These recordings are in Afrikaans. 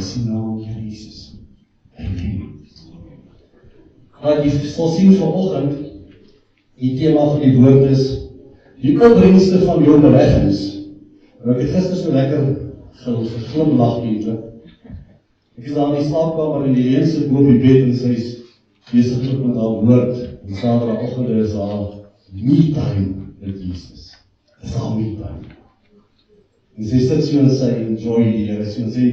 is die naam Here Jesus. Amen. Maar jy sal sien vanoggend, die tema van die woord is, die opbrengste van jou beleggings. En ek het gister so lekker geglimlag eintlik. Ek is daar in die slaapkamer en die Leen sit bo op die bed en sy is besig met haar woord. En Saterdagoggend is haar me-time met Jesus. Dis haar me-time. En sy sit so en sy enjoy die Here. So en sy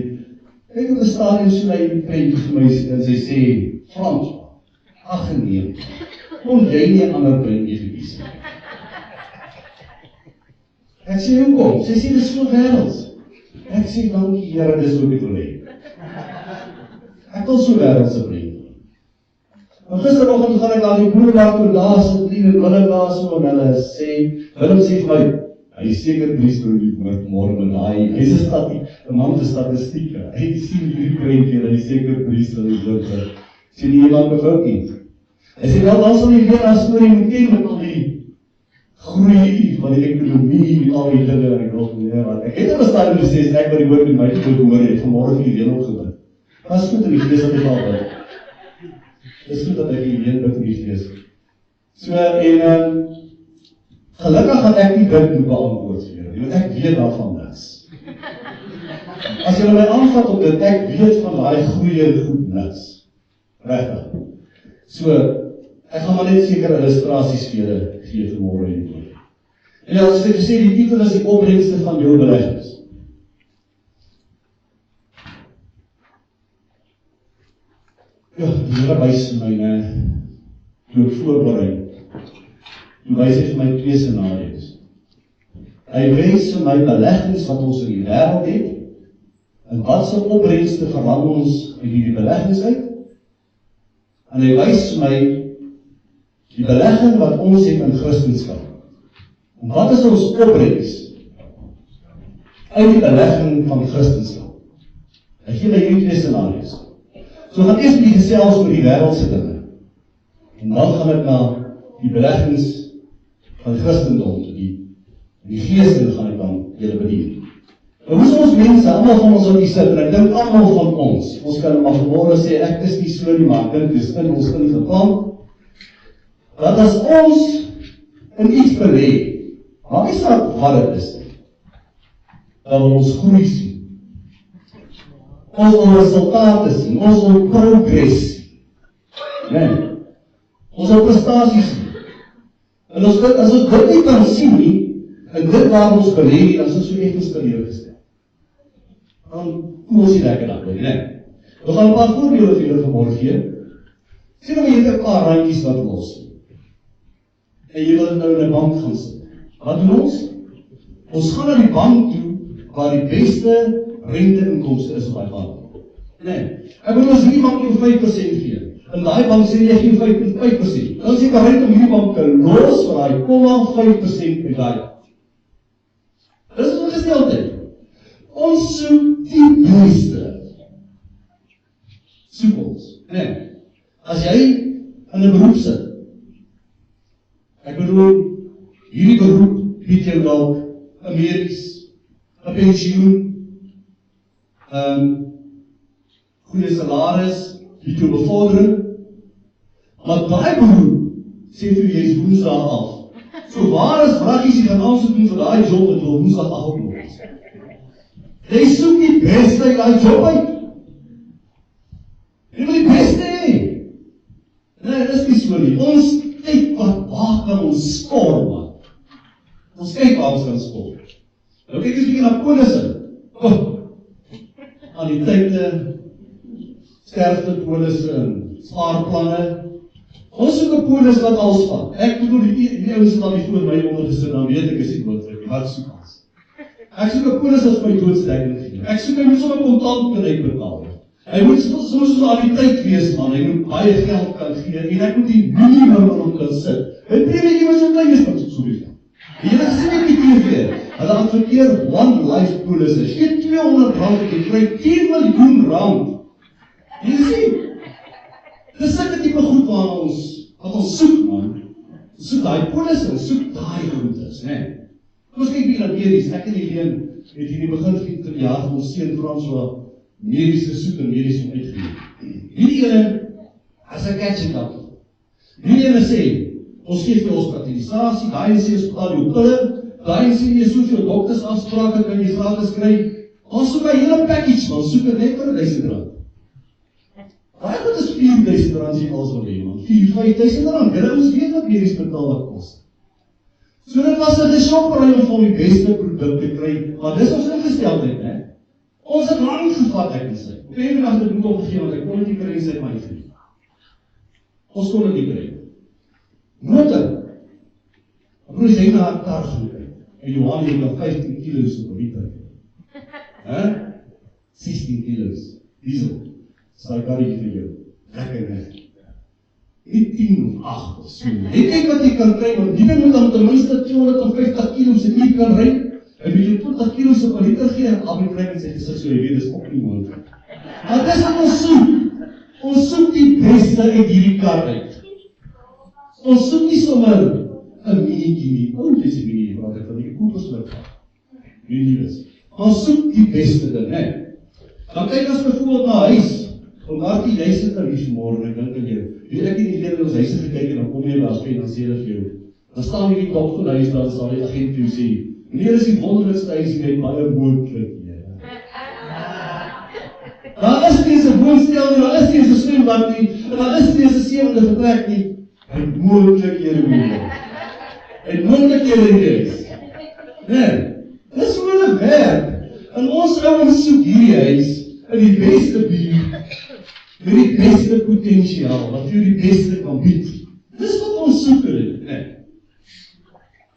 kyk op die stadium so na die prentjie vir my en sy sê, Frans, ag nee, kon jy nie 'n ander prentjie gekies nie. Ek sê, hoekom? Sy sê, dis so wêrelds. Ek sê, dankie Here, dis ook die probleem. Ek wil so wêreldse prentjie. Maar gisteroggend gaan ek daar die boerderij toe, daar sit die Willem daar so, en hulle sê, Willem sê vir my, hy is seker priester die morgen, hy is een man van statistieke, hy sien die prentjie, en hy is seker priester die morgen, sê nie iemand bevoud nie. Hy sê, wel, dan sal die weer aan story moet ken met al die groei van die ekonomie, al die dinge, en ek nog meer, want ek het verstaan in die 6, ek wat die woord met my te hoor het, vanmorgen die leen opgewin. Maar is goed in die gees dat ek al bid. Is goed dat ek die leen bid in die gees. So, en, gelukkig gaan ek nie dit moet beantwoord vir want ek weet daarvan niks. As jy my aanvat op dit, ek weet van daai goeie goed niks. Regtig. So, ek gaan maar net sekere illustrasies vir julle gee vanmorgen en woord. En ja, as ek gesê, die titel is die opbrengste van jou beleggings. Ja, die Here wys my, toe ek voorbereid. Hy wys vir my 2 scenario's. Hy wys vir my beleggings wat ons in die wêreld het, en wat se opbrengste verlang ons uit hierdie beleggings uit, en hy wys vir my die belegging wat ons het in Christendom. En wat is ons opbrengs uit die belegging van Christendom? Hy gee my hierdie 2 scenario's. So gaan eers die gesels oor die wêreldse dinge, en dan gaan ek na die beleggings van Christendom te die geeste gaan ek dan julle bedien. En hoe is ons mense, allemaal van ons op die sit, en ek dink allemaal van ons kan maar vanmorgen sê, ek is nie so nie, maar ek dink dis in ons ingeplant, dat as ons in iets beleg, maak nie saak wat het is, dat ons groei sien, ons wil resultate sien, ons wil progress sien, ons wil prestaties sien. En as ons dit nie kan sien nie, en dit waar ons beleg, dan is ons so effens teleurgestel. Dan kom ons nie lekker dat wil, ne? We gaan 'n paar voorbeelde vir julle vanmorgen gee. Sê nou, jy het 'n paar randjies wat los. En jy wil nou in 'n bank gaan sit. Wat doen ons? Ons gaan na die bank toe, waar die beste rente-inkomste is op die bank. Nee, ek bedoel as hierdie bank jou 5% gee, en die bank sê jy gee 5%, dan is jy bereid om hierdie bank te los vir die 0,5% uit die. Dit is ons gesteldheid. Ons soek die beste. Soek ons. Nee, as jy in 'n beroep sit, ek bedoel, hierdie beroep bied jou dalk 'n medies, 'n pensioen, goeie salaris, bied jou bevordering, maar daai beroep sê vir jy is woensdag af. So waar is vraggies jy gaan aansoek doen vir daai job en wil woensdag af oploop? Jy soek die beste uit daai job uit. Jy wil die beste hê. Nee, dit is nie so nie. Ons kyk waar kan ons skoor, man. Ons kyk waar ons kan skoor. Nou kyk ons bietjie na polisse. Anniteite, sterftepolisse en spaarplanne. Ons soek 'n polis wat alles vat. Ek bedoel die ouens wat die voor my ondergesit, dan weet ek is die doodruk. Wat soek ons? Ek soek 'n polis wat my doodsdekking gee. Ek soek hy moet sommer kontant kan uitbetaal. Hy moet soos anniteit wees, man. Hy moet baie geld kan gee en ek moet die minimum aan hom kan sit. Hy premie was so klein is wat so is. Jy sien ek die TV. Hulle adverteer one life polisse. Jy gee R200, jy kry R10 miljoen. Jy sien? Dis sulke tipe goed wat ons soek, man. Ons soek daai polisse, ons soek daai goedes, né? Kom ons kyk bietjie na medies. Ek en die Leen het hier die begin van die jaar van ons seun François mediese soek en mediese uitgewee. Hierdie ene as 'n catching up. Hierdie ene sê, ons gee vir ons fertilisasie, daai ene sê ons betaal jou pille, daai ene sê jy soveel doktersafsprake kan jy gratis kry. Ons soek 'n hele package, man, soek dit net vir R1000. Daai wat is R4000 as jy alles wil hê, man. R4.000-5.000. Julle ons weet wat hierdie spitaal wat kos. So dit was 'n shopperry om die beste produk te kry, maar dis ons ingesteldheid, né? Ons het lang gevat, ek sê. Op 'n dag het ek moet opgegee, want ek kon dit nie kry sy my vriend. Ons kon dit nie kry. Motor. Broer sê na 'n kar gaan kry. En Johan het nog 15 kilos op 'n liter. 16 kilos. Diesel. Sy karretjie vir jou. Lekker net. Nie 10 of 8 of so. Ek kyk wat jy kan kry, want die ding moet dan ten minste 250 kilos in die kan ry. En wie jy 20 kilos op 'n liter gee, en al die kry en sê gesig so, jy weet, dis ook nie moontlik. Maar dis wat ons soek. Ons soek die beste uit hierdie kar uit. Ons soek nie sommer 'n minietjie nie. Dis 'n minietjie, wat ek van die koepers moet vat. Nie is. Ons soek die beste ding, né? Dan kyk ons byvoorbeeld na huis. Martie, jy sit daar hier vanmorgen, ek dink aan jou. Weet ek nie die ons huise gekyk en dan kom jy daar financiële vir jou. Dan staan hier die top van huis, dan sal die agent vir jou sê, meneer is die wonderlikste huis hier met baie moontlik hier. Daar is nie eens 'n woonstel nie, daar is nie eens 'n swembad nie, en daar is nie eens 'n sewende vertrek nie. Het moontlik hier meneer. Het moontlik hier in die huis. Nee, dis hoe hulle werk. En ons ouens soek hierdie huis in die beste buurt, met die beste potentiaal, wat vir die beste kan bied. Dis wat ons soek in, nee.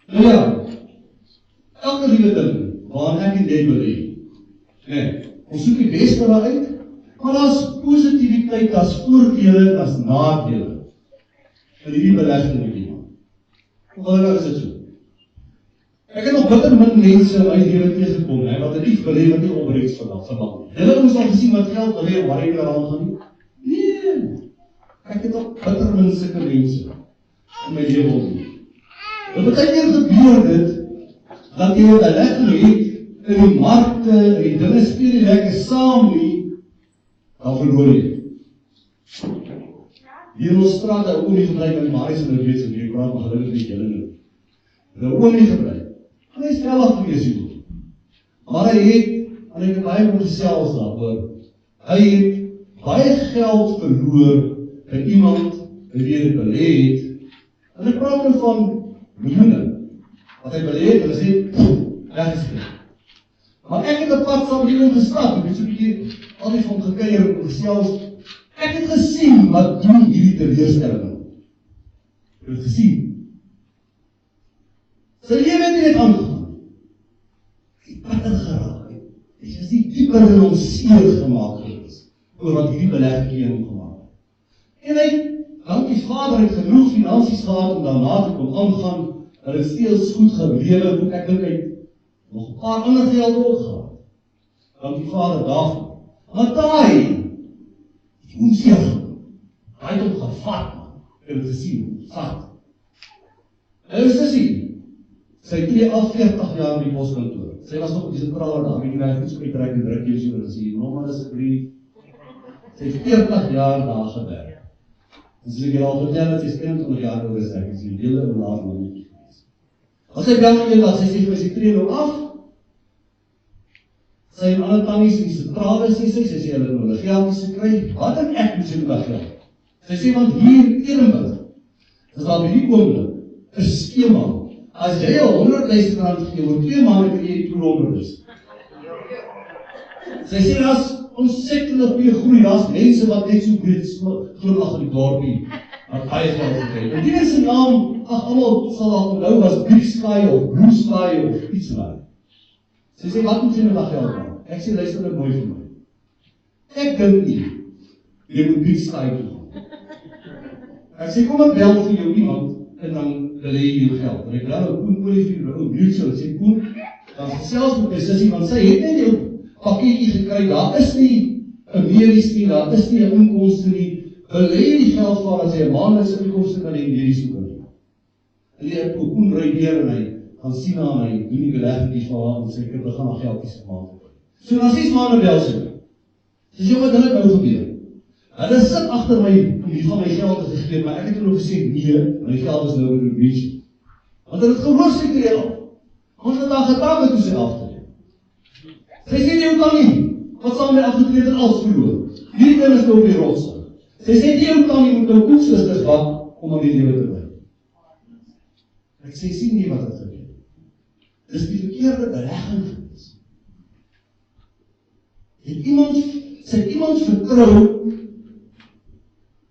Nou ja, elke liewe ding, waar ek en jy wil hê, nee, ons soek die beste daaruit, maar daar's positiwiteit, daar's voordele, daar's nadele. In hierdie belegging met iemand. Ongelukkig is dit so. Ek het nog bitter min mense in my lewe tegekom, wat het iets wil hê wat nie opbrengs vandag. Julle moes al gesien wat geld wil hê, waar jy aan gaan nie? Nee, ek het nog bitter min sulke mense in my lewe ontmoet. En baie keer gebeur dit, dat jy 'n belegging het, in die markte, en die dinge speel nie lekker saam nie, dan verloor jy. Hier in ons straat, daar oomie gebruik, en Marius en ek weet so, die praat maar gelukkig nie julle nie. Daar oomie gebruik. En hy is vellig gewees hier. Maar hy het, en ek het baie moet gesels daaroor, hy het baie geld verloor by iemand by wie hy belê het, en ek praat nou van miljoene, wat hy belê het, en hy sê, weggeskryf. Maar ek het 'n pad saam met hom gestap, ek het so 'n bietjie al die van gekeier en gesels. Ek het gesien wat doen hierdie teleurstelling. Ek het gesien. Sy lewe het net aangegaan. Die pad het geraak. Dit is die dieper in ons seer gemaak gewees, oor wat hierdie belegging in hom gemaak het. En hy, dankie Vader, het genoeg finansies gehad om daarna te kom aangaan, en het steeds goed gelewe, hoe ek dink hy nog 'n paar ander geld ook gehad. Dankie Vader daarvoor. Maar daai, die onseer gekom, hy het hom gevat, man, en het gesien, vat. En is dit sien, sy tree al 40 jaar in die poskantoor. Sy was nog op die sentrale daar, weet jy nou, goed so uitreik en druk jy so, en sê, nog maar asseblief. Sy het 40 jaar daar gewerk. En sy het al vertel dat sy 21 jaar oud is, ek is die hele laat man nie gewees. As sy bel my dag, sy sê vir sy tree nou af, sy en alle tannies in die sentrale sê sy sê hulle nou hulle geldjies gekry, wat en ek moet sy nou geld? Sy sê, want hier in Ehrenburg, is daar by die oomblik, 'n skema. As jy al 100.000 rand gegee, oor 2 maande kan jy 200.000. Sy sê, daar's ontsettende goeie groei, daar's mense wat net so breed glimlag in die dorpie, wat baie geld gekry. En die mense naam, almal sal daar onthou as Big Sky of Blue Sky of iets maar. Sy sê, wat moet jy nou dat geld maak? Ek sê, luister dit mooi vir my. Ek dink nie, jy moet Big Sky doen. Ek sê, kom ek bel vir jou iemand, en dan belê jy jou geld. En ek bel nou Koen Olivier, nou mutual, sê Koen, dan gesels met my sussie, want sy het net jou pakketjie gekry, daar is nie 'n medies nie, daar is nie 'n inkomste nie, belê die geld vir as jy 'n maandelikse inkomste kan hê medies ook nie. En die Koen ry deur en hy gaan sien aan hy, doen die belegging vir haar, en sê, ek begin haar geldjies gemaak. So na 6 maande bel sy. Dis jy wat hulle nou gebeur. Hulle sit agter my, om die van my geld te gegee, maar ek het hulle gesê, nee, my geld is nou in die beach. Want hulle het geloof sy tree af. Ons het daar getak toe sy af te doen. Sy sê nie, hoe kan nie, wat sal my afgetrede en alles verloor. Die ding is nou op die rotse. Sy sê nie, hoe kan nie, moet nou koeksusters bak, om aan die lewe te bly. Ek sê, sien nie wat het gebeur. Dis die verkeerde belegging gewees. Sy iemand vertrou,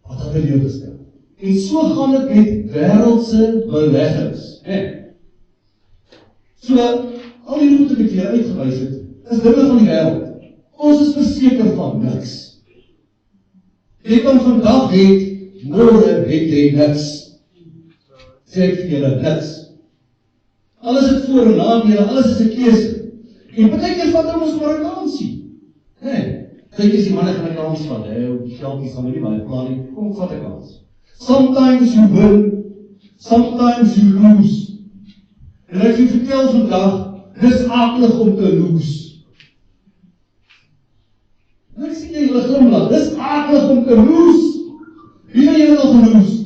wat hulle lewe stel. En so gaan het met wêreldse beleggings. So, al die goede wat ek hier uitgewys het, is dinge van die wêreld. Ons is verseker van niks. Jy kan vandag het, môre het jy niks. Sê ek vir julle, niks. Alles het voor en nadele, alles is 'n keuse. En partykeer vat ons maar 'n kansie. Kyk as die manne gaan 'n kans vat, die geldjies gaan nie baie plan nie, kom vat 'n kans. Sometimes you win, sometimes you lose. En ek vertel vandag, dis akelig om te lose. En ek sien jy glimlag, dis akelig om te lose. Wie van julle al geloose?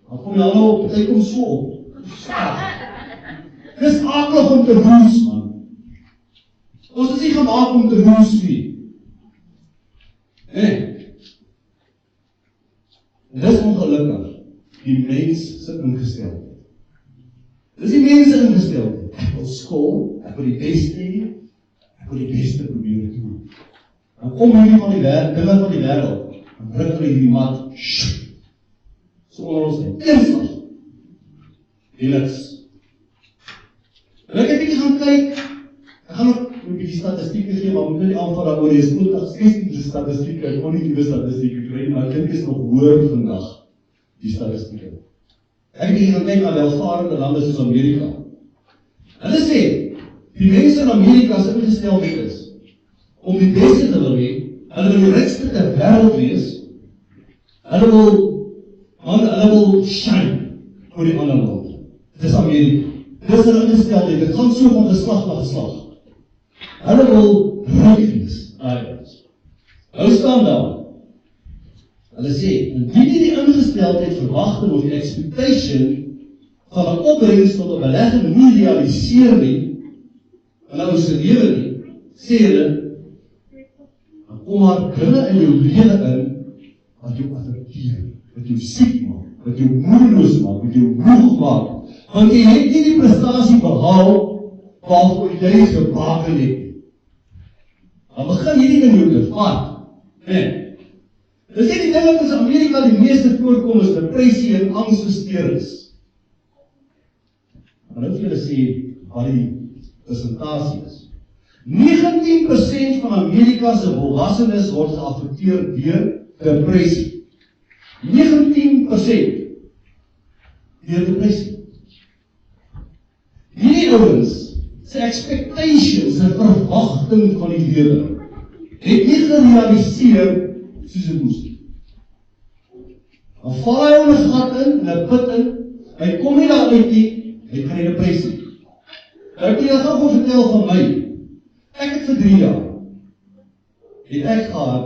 Dan kom jy al op, jy kom so op. Dis akelig om te lose, man. Ons is nie gemaak om te lose nie. En dis ongelukkig, die mens sit ingesteld. Dis die mense ingesteld. Ek wil skool, ek wil die beste hê, ek wil die beste probeer doen. Dan kom hierdie van die wêreld, dinge van die wêreld, dan druk hulle hierdie mat, so onder ons heen, eenslag. Niks. En ek het bietjie gaan kyk, ek gaan nog 'n bietjie statistieke gee, maar moet nie aanval daaroor, jy is 2016 statistieke, ek kon nie die statistieke kry, maar ek dink is nog hoër vandag, die statistieke. Ek het hier gaan kyk na welvarende lande soos Amerika. Hulle sê, die mense in Amerika is ingesteld is, om die beste te wil hê, hulle wil die rykste ter wêreld wees, hulle wil shine voor die ander land. Dit is Amerika. Dit is hulle ingesteldheid, dit gaan so van geslag na geslag. Hulle wil ryk wees. Hulle staan daar. Hulle sê, indien die ingesteldheid verwagting of die expectation van 'n opbrengs tot 'n belegging nie realiseer nie, en nou se lewe nie, sê hulle, dan kom maar dinge in jou lewe in, wat jou affekteer, wat jou siek maak, wat jou moedeloos maak, wat jou moeg maak, want jy het nie die prestasie behaal, waarvoor jy gebaken het. Dan begin hierdie in jou te vat. Dis nie die ding wat in Amerika die meeste voorkom is depressie en angsversteurings. Maar nou vir julle sê wat die persentasie is. 19% van Amerika se volwassenes word geaffekteer deur depressie. 19% deur depressie. Hierdie ouens se expectations, se verwagting van die lewe, het nie gerealiseer soos dit moes nie. Dan val hy onder gat in, 'n put in, hy kom nie daar uit nie, hy kry depressie. Ek wil jou gou vertel van my. Ek het vir 3 jaar, het ek gehad,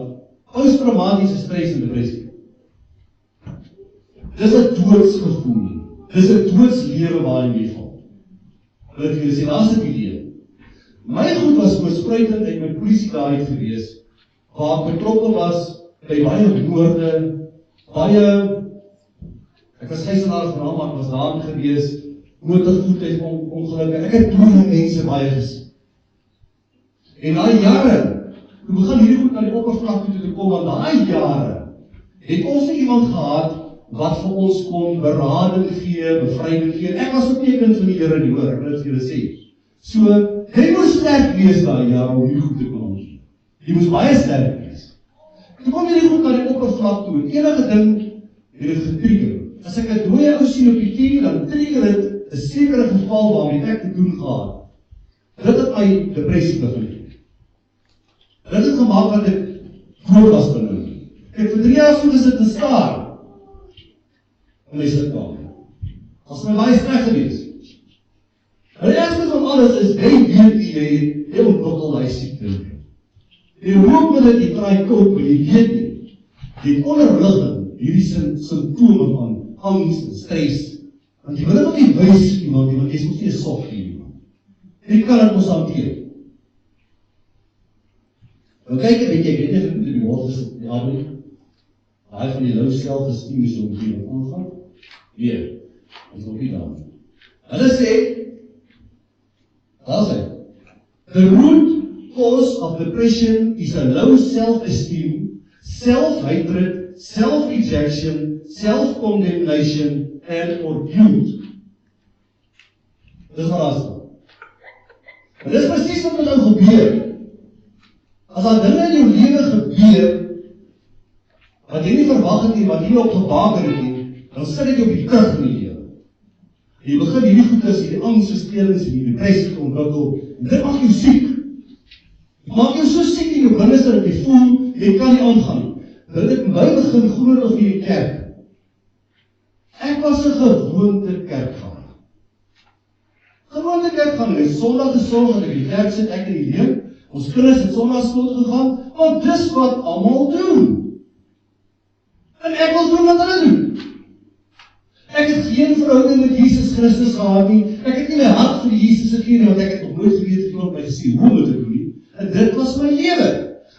posttraumatiese stres en depressie. Dis 'n doodsgevoel, dis 'n doodslewe waarin jy val. Wil ek vir julle sê, daar is 'n idee. My goed was oorspruitend uit my polisiedaai gewees, waar ek betrokke was by baie moorde, ek was gijslaer van hom, ek was daar gewees, motorvoertuig ongelukke, ek het dode mense baie gesien. En na jare, toe begin hierdie goed na die oppervlakte toe te kom, want daai jare, het ons nie iemand gehad, wat vir ons kon berading gee, bevryding gee. Ek was ook nie 'n kind van die Here nie, hoor, ek wil dit vir julle sê. So, jy moes sterk wees daai jaar om hierdie goed te kon doen. Jy moes baie sterk wees. Toe kom hierdie goed na die oppervlak toe, en enige ding het dit getrigger. As ek 'n dooie ou sien op die TV, dan trigger dit 'n sekere geval waarmee ek te doen gehad. Dit het my depressie begin. Dit het gemaak dat ek dood was binne. Ek vir 3 jaar so gesit en staar. En my sitkamer. Was my baie sleg gewees. En die ergste van alles is, jy weet jy ontwikkel daai siekte. Die roep met dit, die kry koud, maar jy weet nie. Die onderligging, hierdie simptome van angs en stres. Want jy wil dit ook nie wys iemand nie, want jy is mos nie 'n softie iemand. Jy kan dit mos hanteer. Nou kyk 'n bietjie, ek weet nie of ek die woord is, daai van die low self-esteem is om hier wat aangaan. Weer, ons wil nie daar. Hulle sê, daar sê, the root cause of depression is a low self-esteem, self-hatred, self-rejection, self-condemnation, and or guilt. Dis wat daar staan. En dis presies wat met jou gebeur. As daar dinge in jou lewe gebeur, wat jy nie verwag het nie, wat jy nie op gebaken het nie, dan sit dit jou op die krug in die lewe. Jy begin hierdie goeders, hierdie angstversteurings en die depressie te ontwikkel, en dit maak jou siek. Dit maak jou so siek in jou binneste dat jy voel, jy kan nie aangaan nie. Dit het my begin groot of in die kerk. Ek was 'n gewoonte kerkganger. Gewoonte kerkganger, en Sondag is Sondag, en ek in die kerk sit, ek in die lewe. Ons kinders het Sondagskool gegaan, want dis wat almal doen. En ek wil doen wat hulle doen. Ek het geen verhouding met Jesus Christus gehad nie. Ek het nie my hart vir Jesus gegee nie, want ek het nog nooit geweet iemand my gesê hoe moet ek doen nie. En dit was my lewe.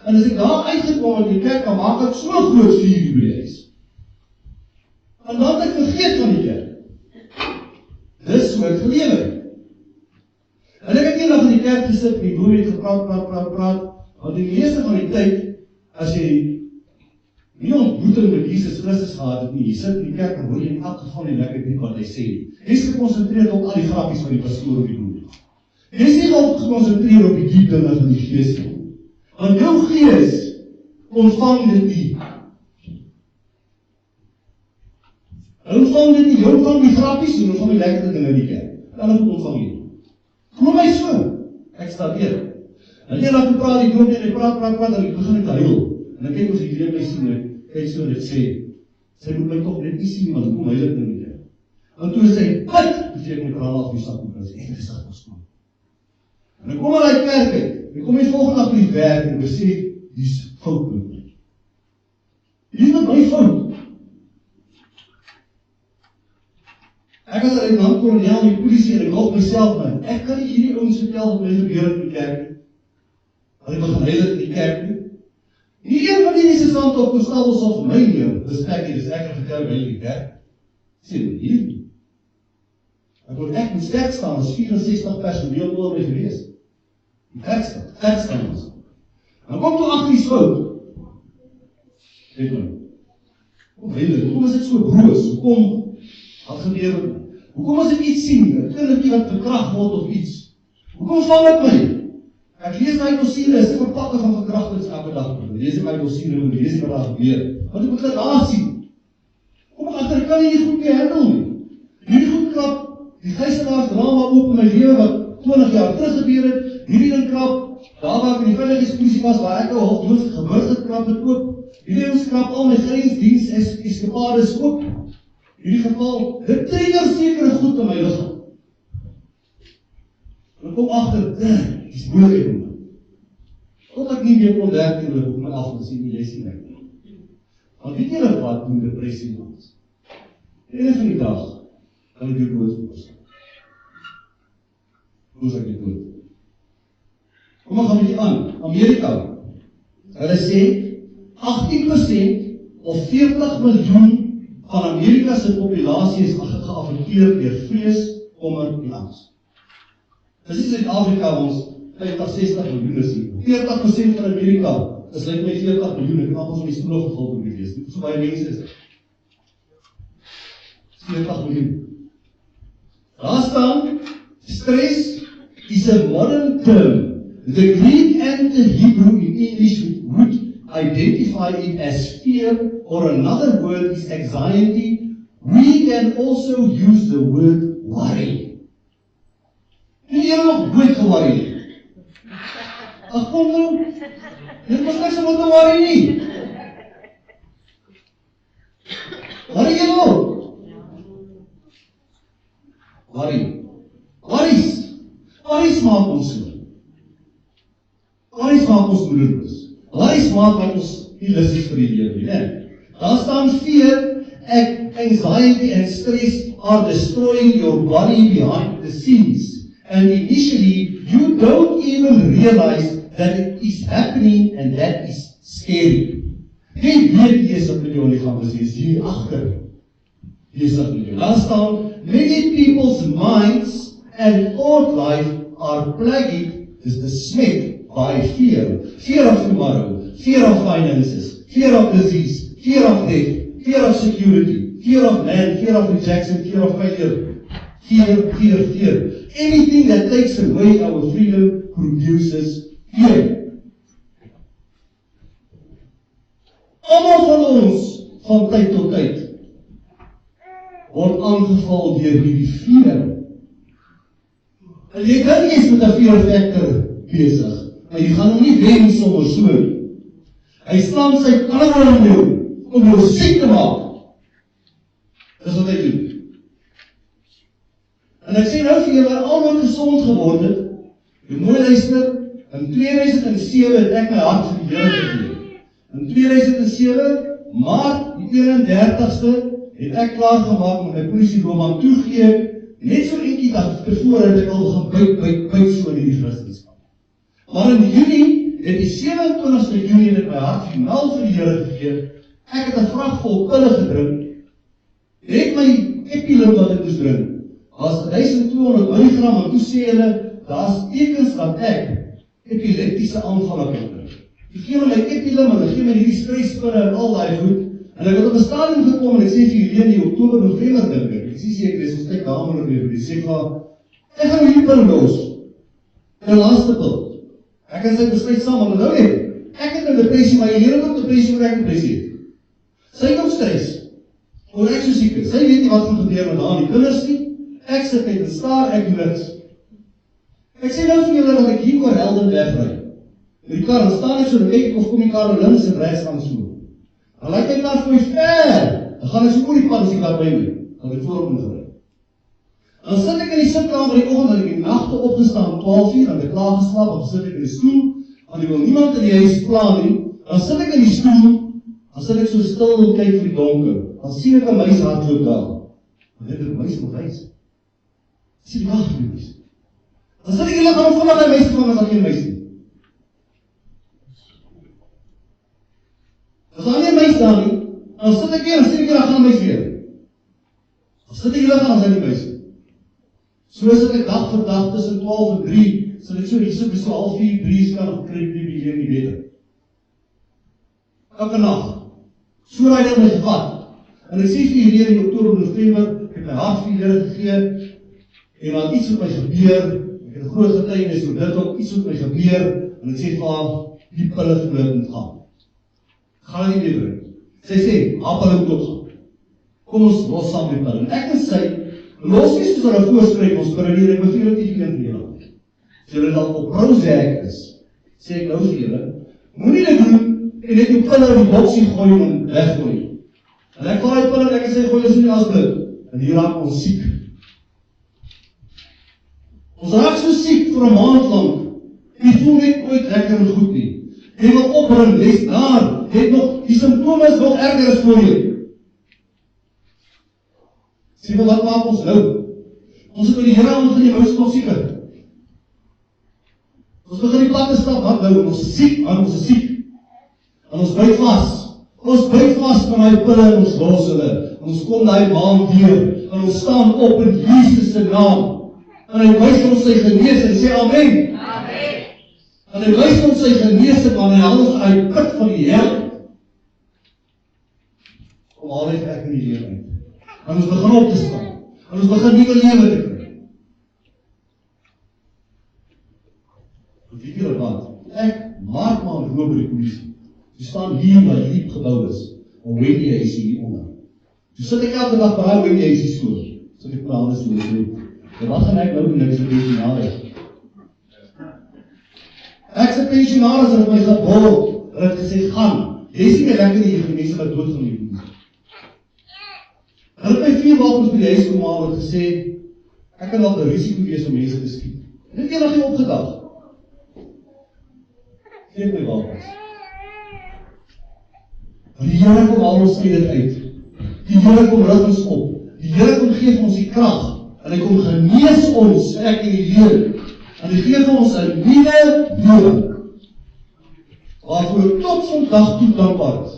En as ek daar uitgekom in die kerk, dan maak ek so groot vuur by die huis. En dan het ek vergeet van die kerk. Dis so ek gelewe. En ek het eendag in die kerk gesit en die broer het gepraat, want die meeste van die tyd, as jy nie ontmoeting met Jesus Christus gehad het nie, jy sit in die kerk en hoor jy in elk geval nie lekker nie wat hy sê nie. Jy is geconcentreerd op al die grappies van die pastoor op die broer. Jy is nie op geconcentreerd op die diep dinge van die gees nie. Want jou gees ontvang dit nie. Hy ontvang dit nie, jy ontvang die grappies en ontvang die lekker dinge in die kerk. Dan het ontvang jy. Kom my so, ek sta weer. En jy laat praat, die dood en hy praat, en ek begin te huil. En dan kyk ons die lewe my sien, en kyk so en ek sê, sy moet my toch net nie sien, want kom huil ek nou nie. En toe sê, wat? Toe sê ek my kraan af die sak, en sê, ek is dat verstaan. En ek kom al uit kerk uit, ek kom die volgende dag by die werk, en ek sê, die is fout met my. Die is met my fout. Ek was uit landkoloniaal in die polisie en ek hoop myself, man, ek kan nie hierdie ouens vertel wat my gebeur in die kerk nie. Want ek begin huil in die kerk nie. Nie een van die is hand op toestel of my neem, respect nie, dis ek kan vertel by die kerk. Sê dit hier nie. Ek moet sterk staan, as 64 personeel oor my gewees. Die kerk staan ons. Dan kom toe achter die fout. Weet my, hoekom is ek so broos? Hoekom? Wat gebeur met my? Hoekom as ek iets sien, 'n kindertjie wat verkragt word of iets? Hoekom vang dit my? Ek lees my dossiere, is 'n verpakke van verkrachtings elke dag. Lees my dossiere, lees my daar gebeur. Want ek moet dit daar sien. Kom ek agter, ek kan nie goed nie handel nie. Hierdie goed klap, die gijslaars drama op in my lewe wat 20 jaar terug gebeur het, hierdie ding klap, daar waar ek in die veiligheidspolisie was, waar ek 'n halfdood gebeurd gekrap het ook, hierdie ons krap al my grensdienst eskapades ook. In die geval, dit trigger sekere goed in my liggaam. En ek kom achter, dit is moeilijk in my. Tot ek nie meer ontdek en ek op my af en sê, jy sien ek nie. Want weet jy wat doen depressie ons? Die ene van die dag, kan ek jou dood voorstel. Hoe is ek jou dood? Kom ek gaan met jy aan, Amerika. Hulle sê, 18% of 40 miljoen van Amerika se populasie is geaffekteer deur vrees, kommer en angs. Dis nie Suid-Afrika ons 50-60 miljoen is nie. 40% van Amerika is lyk my 40 miljoen, ek kan ons van die stoel geval moet wees. Dit is so baie mense is. 40 miljoen. Daar staan, stress is a modern term. The Greek and the Hebrew in English would identify it as fear, or another word is anxiety. We can also use the word worry. Nie jy nog nooit geworry nie. Ag kom nou, dit was niks om te worry nie. Worry jy nog? Worries maak ons so. Worries maak ons moedeloos. Laai smaak wat ons nie lus is vir die lewe, né? Daar staan fear, anxiety and stress are destroying your body behind the scenes. And initially, you don't even realize that it is happening and that is scary. Jy weet besig met jou lichaam is, jy is hier agter. Besig met jou. Daar staan, many people's minds and thought life are plagued, is dismayed by fear. Fear of tomorrow, fear of finances, fear of disease, fear of death, fear of security, fear of man, fear of rejection, fear of failure. Fear. Anything that takes away our freedom produces fear. Almal van ons, van tyd tot tyd, word aangeval deur hierdie fear. En jy kan nie eens met 'n fear factor besig, maar jy gaan hom nie wen sommer so. Hy slaan sy kalwe in jou, om jou siek te maak. Dis wat hy doen. En ek sê nou vir julle, almal gesond geword het, jy mooi luister, in 2007 het ek my hart vir die Here gegee. In 2007, Maart die 31ste, het ek klaar gemaak met my polisieloopbaan toegegee, net so eentjie dag tevore het ek al gaan byt so in die Christendom. Maar in Junie, het die 27ste Junie het ek my hart finaal vir die Here gegee. Ek het 'n vrag vol pille gedrink, het my epilim wat ek moes drink, was 1200 milligram, en toe sê hulle, daar's tekens dat ek epileptiese aanvalle kan kry. Die gee my epilim, en gee my hierdie stresspille en al daai goed, en ek het op 'n stadium gekom, en ek sê vir julle in Oktober, November dink ek sê seker, dis ons kyk daaroor weer, die sê vir, ek gaan hierdie pil los, die laaste pil. Ek kan sy besluit saam, maar nou net, ek het 'n depressie, maar die Here het ook depressie, waar ek depressie het. Sy het ook stres, oor ek so siek is, sy weet nie wat gaan gebeur met haar en die kinders nie, ek sit net en staar, ek doen niks. Ek sê nou vir julle dat ek hier oor Helden wegry. In die kar, dan staan ek so, dan kyk ek of kom die kar links en rechts gaan so. Dan lyk my kar vir my ver, dan gaan ek so oor die pad as die kar by my, dan ek voorop moet gery. Dan sit ek in die sitkamer die oggend, dan ek die nachte opgestaan, 12 uur, dan ek klaar geslaap, dan sit ek in die stoel, want ek wil niemand in die huis pla nie, dan sit ek in die stoel, dan sit ek so stil en kyk vir die donker, dan sien ek 'n meisie hardloop daar. Dan dink ek, meisie moet huis. Sien die wag vir die meisie. Dan sit ek in die lichaam van die meisie van, as daar geen meisie. As daar nie 'n meisie daar nie, dan sit ek hier, dan sien ek hier, dan gaan die meisie weer. Dan sit ek in die lichaam, dan sien die meisie. So is ek dag vir dag tussen 12 en 3, so ek so hier so 4, 3 kan gekryp die hier in die bed. Elke nacht. So raai dit my gevat. En ek sê vir julle in Oktober, November, ek het my hart vir die Here gegee, en dan iets met my gebeur, ek het 'n groot getuienis oor dit ook, iets met my gebeur, en ek sê vir haar, die pille verloot moet gaan. Gaan nie meer drink. Sy sê, haar pille moet opgaan. Kom ons los saam die pille. En ek en sy, los nie soos hulle voorskryf, ons beredeer, ek beveel het nie vir julle. As julle dan op Prozac is, sê ek nou vir julle, moenie dit doen, en net die pille in die boksie gooi en weggooi. En ek val die pille en ek sê, gooi is nie asblik. En hier raak ons siek. Ons raak so siek vir 'n maand lang. Jy voel net ooit lekker en goed nie. Jy wil opbring, jy's daar. Jy het nog, die symptome is nog erger as voor jou. Sê maar, wat maak ons nou? Ons het by die Here aan die huis nog sieker. Ons begin die pad te stap, wat nou? Ons is siek, man, ons is siek. En ons byt vas. Ons byt vas van die pille en ons los hulle. Ons kom die maand weer. En ons staan op in Jesus se naam. En hy wys ons sy genesing, sê amen. Amen. En hy wys ons sy genesing, want hy haal ons uit die put van die hel. Kom haal hy ek in die lewe uit. En ons begin op te staan. En ons begin nuwe lewe te kry. Weet julle wat? Ek maak maar loop by die polisie. Die staan hier waar hierdie gebou is. En Wendy is hier onder. So sit ek elke dag by Wendy is die skool. So ek praat alles oor. En wat gaan ek nou doen, ek is 'n pensionaris. Ek is 'n pensionaris en my gebol, en het gesê, gaan, jy is nie meer lekker die vir mense wat dood gaan lewe. En het my 4 wapens by die huis kom haal en gesê, ek kan wel 'n risiko wees om mense te skiet. En het enig nie opgedag. Geef my wapens. Want die Here kom haal ons dit uit. Die Here kom rig ons op. Die Here kom gee ons die krag. En hy kom genees ons, ek en die lewe. En hy gee ons 'n nuwe lewe. Waarvoor ek tot vandag toe dankbaar is.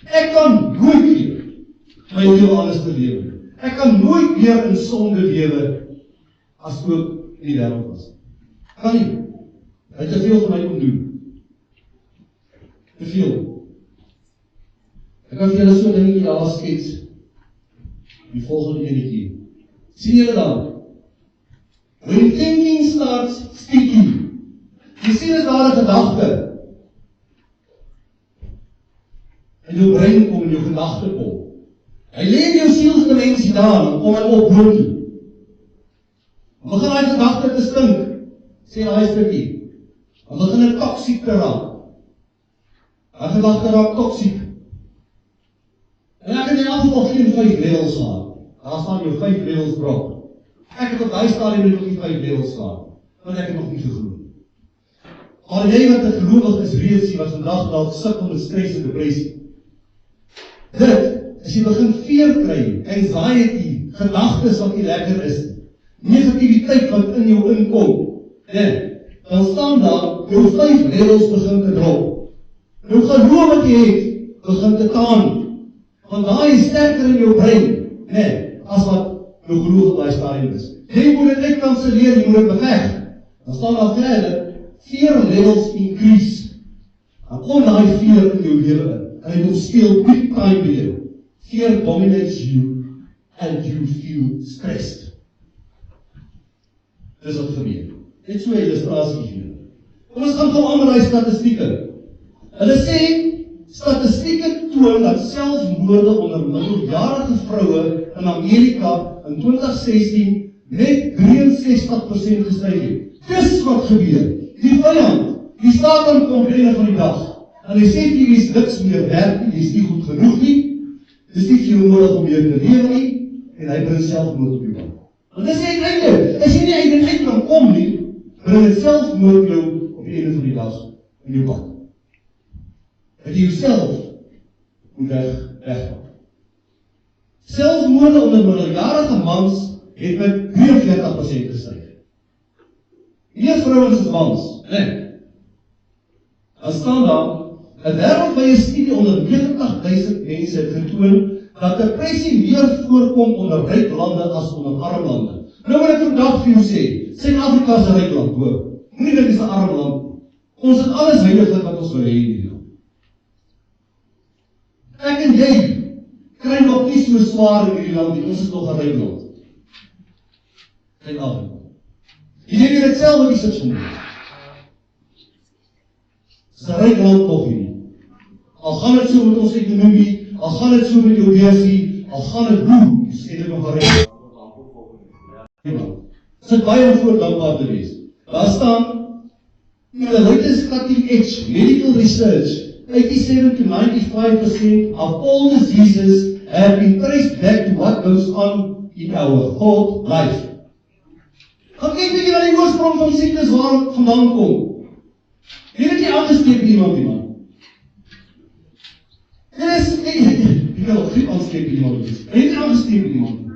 Ek kan nooit weer my lewe anders te lewe. Ek kan nooit weer in sonde lewe as ook in die wêreld was. Kan nie. Hy het te veel vir my kom doen. Te veel. Ek kan vir julle so dingetjie daar skets. Die volgende enetjie. Sien julle dan? When thinking starts speaking. Jy sien as daar 'n gedagte. En jou brein kom en jou gedagte kom. Hy lê in jou sielsdimensie daar, dan kom hy op boom toe. Dan begin hy gedagte te stink, sê daai stukkie. Dan begin hy toksiek te raak. Hy gedagte raak toksiek. En ek het in elk geval geen 5 levels gehad. Daar staan jou 5 levels drop. Ek het op die stadium nog nie 5 levels gehad, want ek het nog nie geglo. Maar jy wat 'n gelowig is reeds, jy was vandag dalk sukkel met stres en depressie. Dit, as jy begin fear kry, anxiety, gedagtes wat nie lekker is, negativiteit wat in jou inkom, dan staan daar, jou 5 levels begin te drop. Jou geloof wat jy het, begin te taan. Want daai is sterker in jou brein, as wat jou geloof op die stadium is. Jy moet dit uitkanselleer, jy moet dit beveg. Dan staan daar verder, fear levels increase. Dan kom daai fear in jou lewe in. En hy wil speel big time by jou. Fear dominates you and you feel stressed. Dis wat gebeur. Net so 'n illustrasie hier. Kom ons gaan gou aanraai statistieke. Hulle sê, statistieke toon dat selfmoorde onder minderjarige vroue in Amerika in 2016 met 63% gestyg het. Dis wat gebeur. Die vyand, die staat aan komplene van die dag. En hy sê jy is niks meer werk nie, jy is nie goed genoeg nie, dis nie veel nodig om meer te lewe nie, en hy bring selfmoord op jou pad. Want dis nie einde, as jy nie uit kan kom nie, bring het selfmoord jou op die einde van die dag in jou pad. Dat jy jouself moet weggaan. Selfmoorde onder minderjarige mans het met 43% gestyg. Meer vrouens as mans, Dan staan daar, 'n wêreldwye studie onder 90.000 mense het getoon dat depressie meer voorkom onder ryk lande as onder arm lande. Nou wil ek vandag vir jou sê, Suid-Afrika is 'n ryk land, hoor. Moenie dink dit is 'n arm land. Ons het alles heiliglik wat ons wil hê in die land. Ek en jy kry nog nie so swaar in hierdie land nie, ons is nog 'n ryk land. Geen Afrika. Jy doen dit self met die situasie. Dis 'n ryk land nog nie. Al gaan dit so met ons ekonomie, al gaan dit so met jou beursie, al gaan dit hoe, is dit nog 'n ryk land. Sit baie om voor dankbaar te wees. Daar staan, in the latest cutting edge medical research, 87 to 95% of all diseases have been traced back to what goes on in our thought life. Gaan kyk bietjie na die oorsprong van siektes waar het vandaan kom. Jy het nie aangesteek iemand nie, man. Jy kan ook griep aansteek iemand nie. Jy het nie aangesteek iemand nie.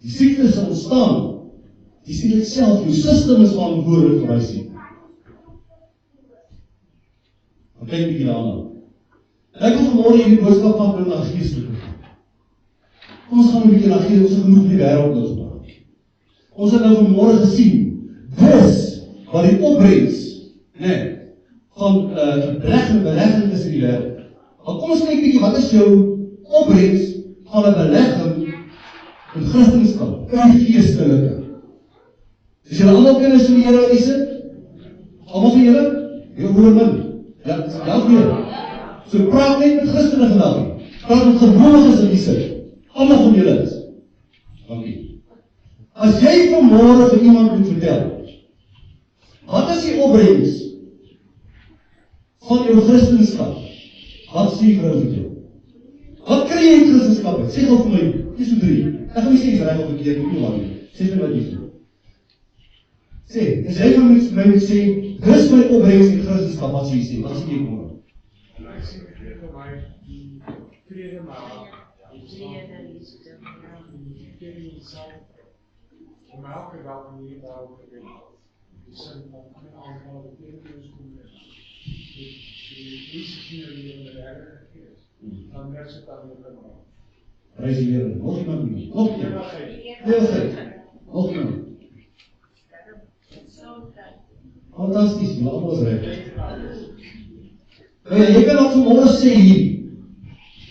Die siektes sal ontstaan. Die siekte self, jou system is verantwoordelik vir die siekte. Wat kyk bietjie daarna. En ek wil vanmôre hierdie boodskap van bring na geestelike. Ons gaan 'n bietjie na gees, ons het genoeg in die wêreld nou gepraat. Ons het nou vanmôre gesien, dis wat die opbrengs, van belegging is in die wêreld. Maar kom ons kyk bietjie, wat is jou opbrengs van 'n belegging in Christendom, in geestelike? Is julle almal kinders van die Here wat hier sit? Almal van julle? Heel hoor min. Ja, weer. So praat net met Christene vandag nie. Praat met gelowiges in die sit. Almal van julle is. Dankie. As jy vanmôre vir iemand moet vertel, wat is die opbrengs van jou Christenskap? Wat sê jy vir jou? Wat kry jy in Christenskap? Sê gou vir my, dis so 3. Ek gaan nie sê jy is reg of verkeerd, nie maar nie. Sê vir my wat jy voel. Sê, as jy van my moet sê, dis my opbrengs en Christendom, wat jy sê, wat sê jy kom? Ek sê vir my, die vrede maak, die vrede self, om elke dag meer daar te wees. Die sin van aanval die tegenwoordig kom die eerste keer die in de Heilige Gees, dan werkt het dan ook allemaal. Prijs die Heer, nog iemand nie? Nog iemand? Nog iemand? Fantastisch, die allemaal is recht. Jy kan dan vanmorgen sê hier,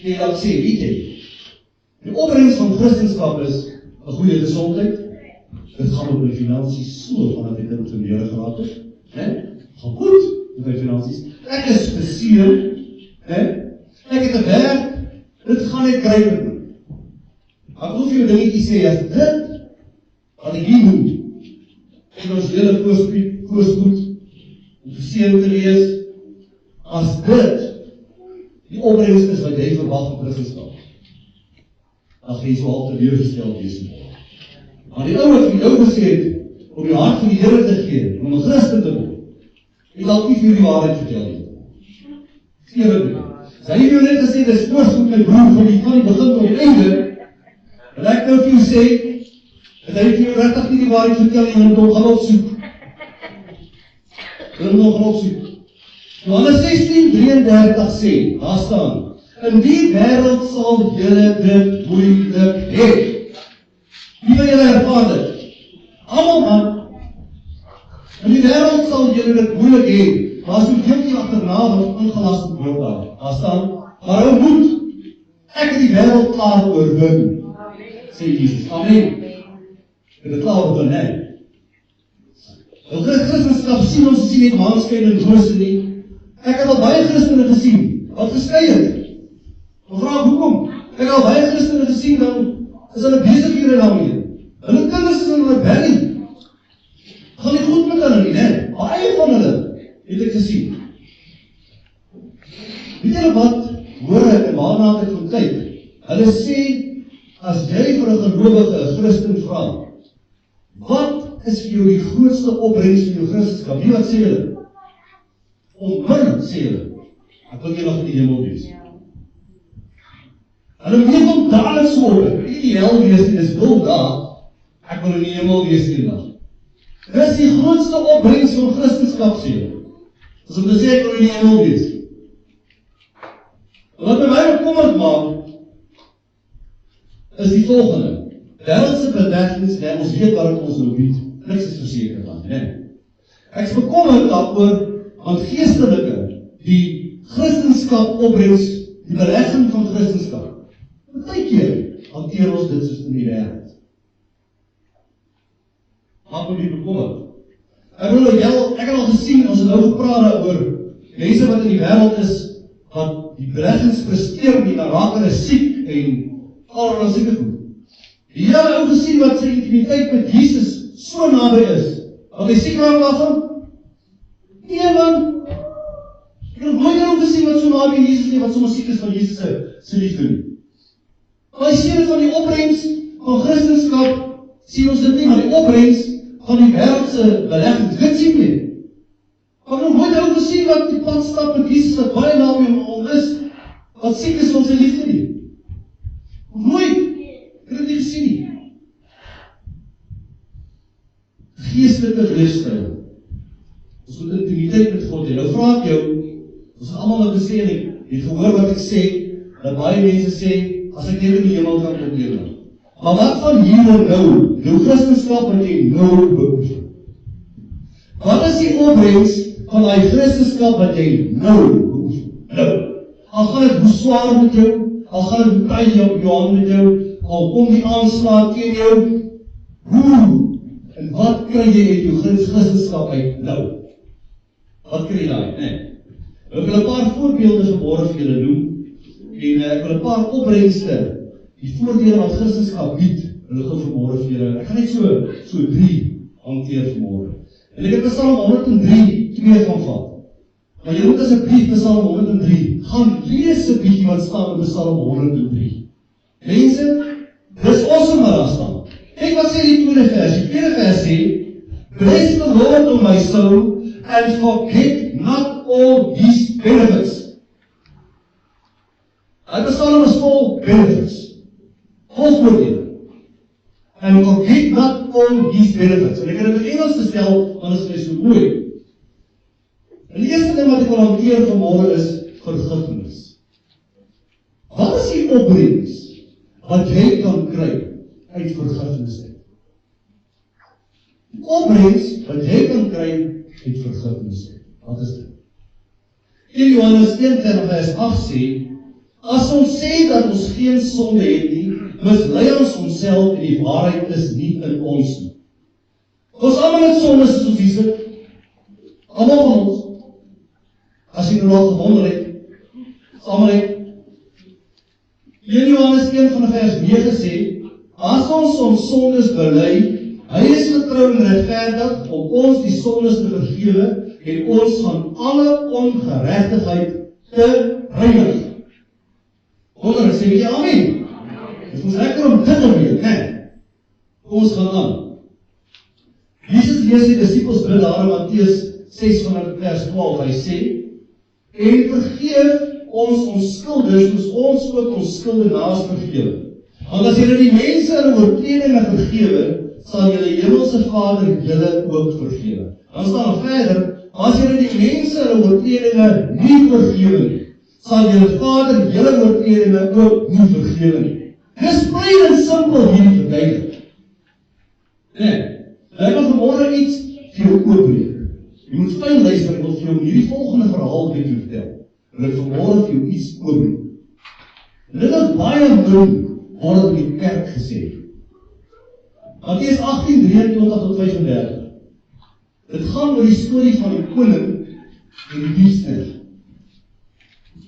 jy dat sê, weet jy, die opbrengst van Christendom is een goeie gezondheid. Dit gaan op my finansies so, vanaf ek dit verlede geraak het. Gaan goed met my finansies. Ek is beseer. Ek het 'n werk. Dit gaan net kry met my. Ek wil vir jou dingetjie sê, as dit, wat ek hier moet, en ons hele voorspoed, om verseerd te wees, as dit, die opbrengst is wat jy verwag van Christendom, dan gaan jy so half teleurgesteld wees. Maar die ou wat vir jou gesê het, om die hart van die Here te gee, om 'n Christen te word, het dalk nie vir die waarheid vertel nie. Sy het jou net gesê, dis voorspoed my broer van die begin tot die einde, en ek nou vir jou sê, dat hy vir jou regtig nie die waarheid vertel nie, en hom gaan opsoek. Johannes 16:33 sê, daar staan, in die wêreld sal julle dit moeilik hê. Wie wil julle ervaar dit? Almal man. In die wêreld sal julle dit moeilik hê. Maar as jy geen agterna wat ingelas moet word daar. Daar staan, maar hou moed. Ek het die wêreld klaar oorwin. Sê Jesus. Amen. Ek het klaar oorwin, hè. Nou Christendom sien ons sien net maanskyn en rose nie. Ek het al baie Christene gesien wat geskei het. Mevra, hoekom? Ek het al baie Christene gesien dan is hulle besig hier in daarmee. Hulle kinders is in rebellie. Gaan nie goed met hulle nie, né? Baie van hulle het ek gesien. Weet julle wat? Hoor ek en waarna ek van kyk. Hulle sê, as jy vir 'n gelowige, 'n Christen vra, wat is vir jou die grootste opbrengs van jou Christendom? Wie wat sê hulle? Onmiddellik sê hulle, ek wil jy nog in die hemel wees. Hulle weet om dadelijk so op, ek wil nie die hel wees nie, dis wil daar, ek wil in die hemel wees nie dan. Dit is die grootste opbrengs van Christendom sê hulle. Dis om te sê, ek wil in die hemel wees. Wat my bekommerd maak, is die volgende. Wêreldse beleggings, ons weet wat het ons nou bied. Niks is verseker dan, nee. Ek is bekommerd daaroor, want geestelike, die Christendom opbrengs, die belegging van Christendom, baie keer hanteer ons dit soos in die wêreld. Maak my nie bekommerd. Ek het al gesien, ons het nou gepraat oor mense wat in die wêreld is, wat die beleggings presteer nie, dan raak hulle siek en al sieke goed. Die hele ou gesien wat sy intimiteit met Jesus so naby is, wat hy siek raak daarvan? Nee man, ek het nooit ou gesien wat so naby Jesus nie, wat soms siek is van Jesus se liefde nie. Maar die sê van die opbrengs van Christendom, sien ons dit nie, maar die opbrengs van die wêreldse beleggings, dit sien nie. Maar nog nooit ou gesien wat die pad stap met Jesus, wat baie naby hom is, wat siek is van sy liefde nie. Nooit, ek het dit nie gesien nie. Geestelike leefstyl. Ons moet intimiteit met God hê. Nou vraag ek jou, ons het almal nou gesê, en jy gehoor wat ek sê, dat baie mense sê, as ek net in die hemel kan kom hemel. Maar wat van hier en nou? Jou Christendom wat jy nou beoefen. Wat is die opbrengs van die Christendom wat jy nou beoefen? Nou, al gaan het hoe swaar met jou, al gaan het hoe pijn op jou hand met jou, al kom die aanslaag teen jou, hoe en wat kry jy uit jou Christendom uit nou? Wat kry jy daar? Nee. Ek wil 'n paar voorbeelde vanmôre vir julle noem, en ek wil 'n paar opbrengste, die voordele wat Christendom bied, hulle gou vanmôre vir julle. Ek gaan net so 3 hanteer vanmôre. En ek het Psalm 103, 2 van vat. Maar jy moet asseblief Psalm 103, gaan lees 'n bietjie wat staan in Psalm 103. Mense, dis awesome wat daar staan. Kyk wat sê die tweede vers. Die tweede vers sê, Bless the Lord, O my soul, and forget not all his benefits. Hy bestaan is vol benefits, vol voordele. And forget not all his benefits. En ek kan dit in Engels stel, want dit is so mooi. En die eerste ding wat ek wil hanteer vanmôre is vergifnis. Wat is die opbrengs wat jy kan kry uit vergifnis uit? Die opbrengs wat jy kan kry uit vergifnis uit. Wat is dit? 1 Johannes 1:8 sê, as ons sê dat ons geen sonde het nie, mislei ons onsself en die waarheid is nie in ons nie. Ons almal het sonde soos ons hier sit. Almal van ons. As jy nou al gewonder het, almal het. 1 Johannes 1:9 sê, as ons sondes bely, hy is getrou en regverdig om ons die sondes te vergewe en ons van alle ongeregtigheid te reinig. Wonder, sê jy amen? Dit is lekker om dit te weet, né? Kom ons gaan aan. Jesus lees die disippels bid daar in Matteus 6:12, hy sê, en vergeef ons skuldes, soos ons ook ons skuldenaars vergewe. Want as julle die mense hulle oortredinge vergewe, sal julle hemelse Vader julle ook vergewe. Dan staan verder, as julle die mense hulle oortredinge nie vergewe nie, sal julle Vader julle oortredinge ook nie vergewe nie. Dis plain en simpel hierdie verduidelik. Nee, ek wil vanmôre iets vir jou oopbreek. Jy moet fyn luister, ek wil vir jou hierdie volgende verhaal vir jou vertel. En ek vanmôre vir jou iets oopbreek. En dit is baie min word in die kerk gesê. Matteus 18:23-35. Dit gaan oor die storie van die koning en die diefsneg.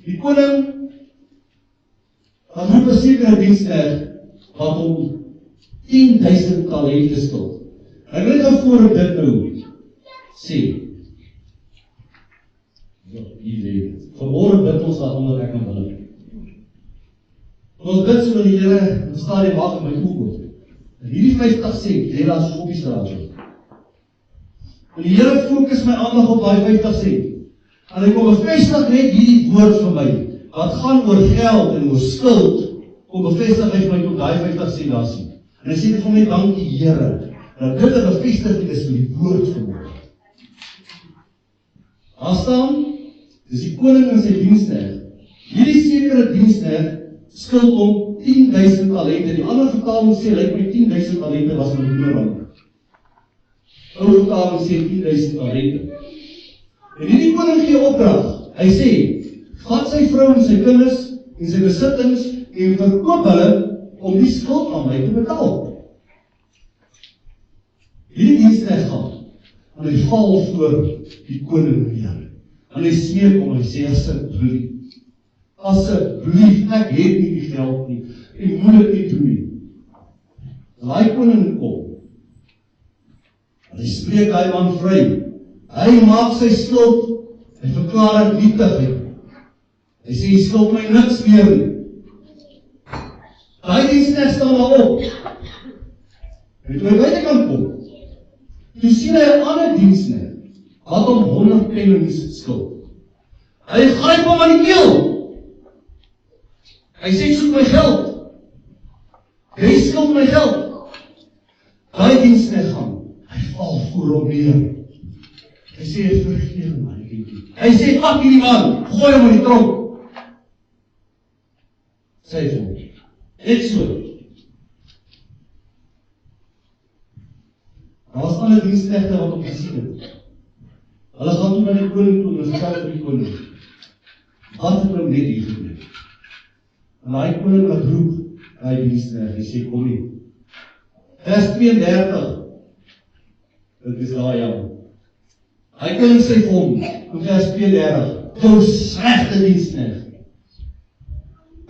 Die koning wat roep 'n sekere diefsneg wat hom 10.000 talente skuld. Ek wil net voor dit nou sê. Vanmôre bid ons dat onder ek kan hulle. Ons bid so dat die Here in stadium wag in my oë. En hierdie 50 sent, jy daar so op die straat. En die Here fokus my aandag op daai 50 sent. En hy kom bevestig net hierdie woord vir my, wat gaan oor geld en oor skuld, kom bevestig hy vir my tot daai 50 sent daar sien. En hy sê vir my, dankie Here, dat dit 'n bevestiging is vir die woord van God. Daar staan, dis die koning en sy diensneg. Hierdie sekere diensneg skuld hom 10.000 talente. Die ander vertaling sê, lyk my 10.000 talente was in die boerang. Ou vertaling sê 10.000 talente. En hierdie koning gee opdrag. Hy sê, vat sy vrou en sy kinders en sy besittings en verkoop hulle om die skuld aan my te betaal. Hierdie diensneg gaan. En hy val voor die koning neer. En hy smeek om, hy sê, asseblief, ek het nie die geld nie, en moet dit nie doen nie. Daai koning kom, en hy spreek hy man vry, hy maak sy skuld, hy verklaar dit nietig, hy sê, jy skuld my niks meer nie. Daai diensneg staan daar op, en toe hy buitekant kom, toe sien hy 'n ander diensneg, wat hom 100 pennings skuld. Hy gryp hom aan die keel. Hy sê, soek my geld. Jy skuld my geld. Daai diensneg gaan. Hy val voor hom neer. Hy sê, vergeef my. Hy sê, pak hierdie man, gooi hom in die tronk. Sê vir hom. Net so. Daar was ander diensnegte wat op gesien het. Hulle gaan toe na die koning toe, en vertel vir die koning. Wat het nou net hier gedoen? En daai koning wat roep, daai diensneg, hy sê, kom nie. Vers 32, dit is daar jou. Hy koning sê vir hom, in vers 32, jou slegte diensneg.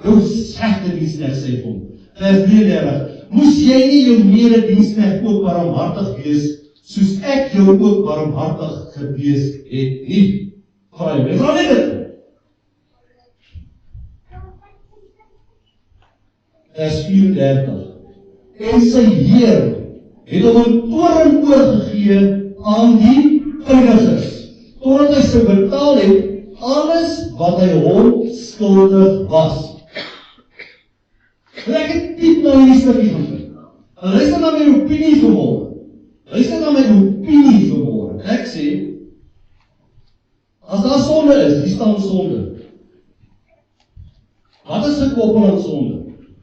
Jou slegte diensneg, sê vir hom. Vers 33, moes jy nie jou medediensneg ook barmhartig wees, soos ek jou ook barmhartig gewees het nie. Vraag jy, vraag net dit. Vers 34. En sy Heer het hom 'n toring oorgegee aan die pynigers. totdat hy sou betaal het, alles wat hy hom skuldig was. En ek het diep na hierdie stukkie gaan kyk. En luister na my opinie vanmôre. Luister na my opinie vanmôre. Ek sê, as daar sonde is, hier staan sonde. Wat is gekoppel aan sonde?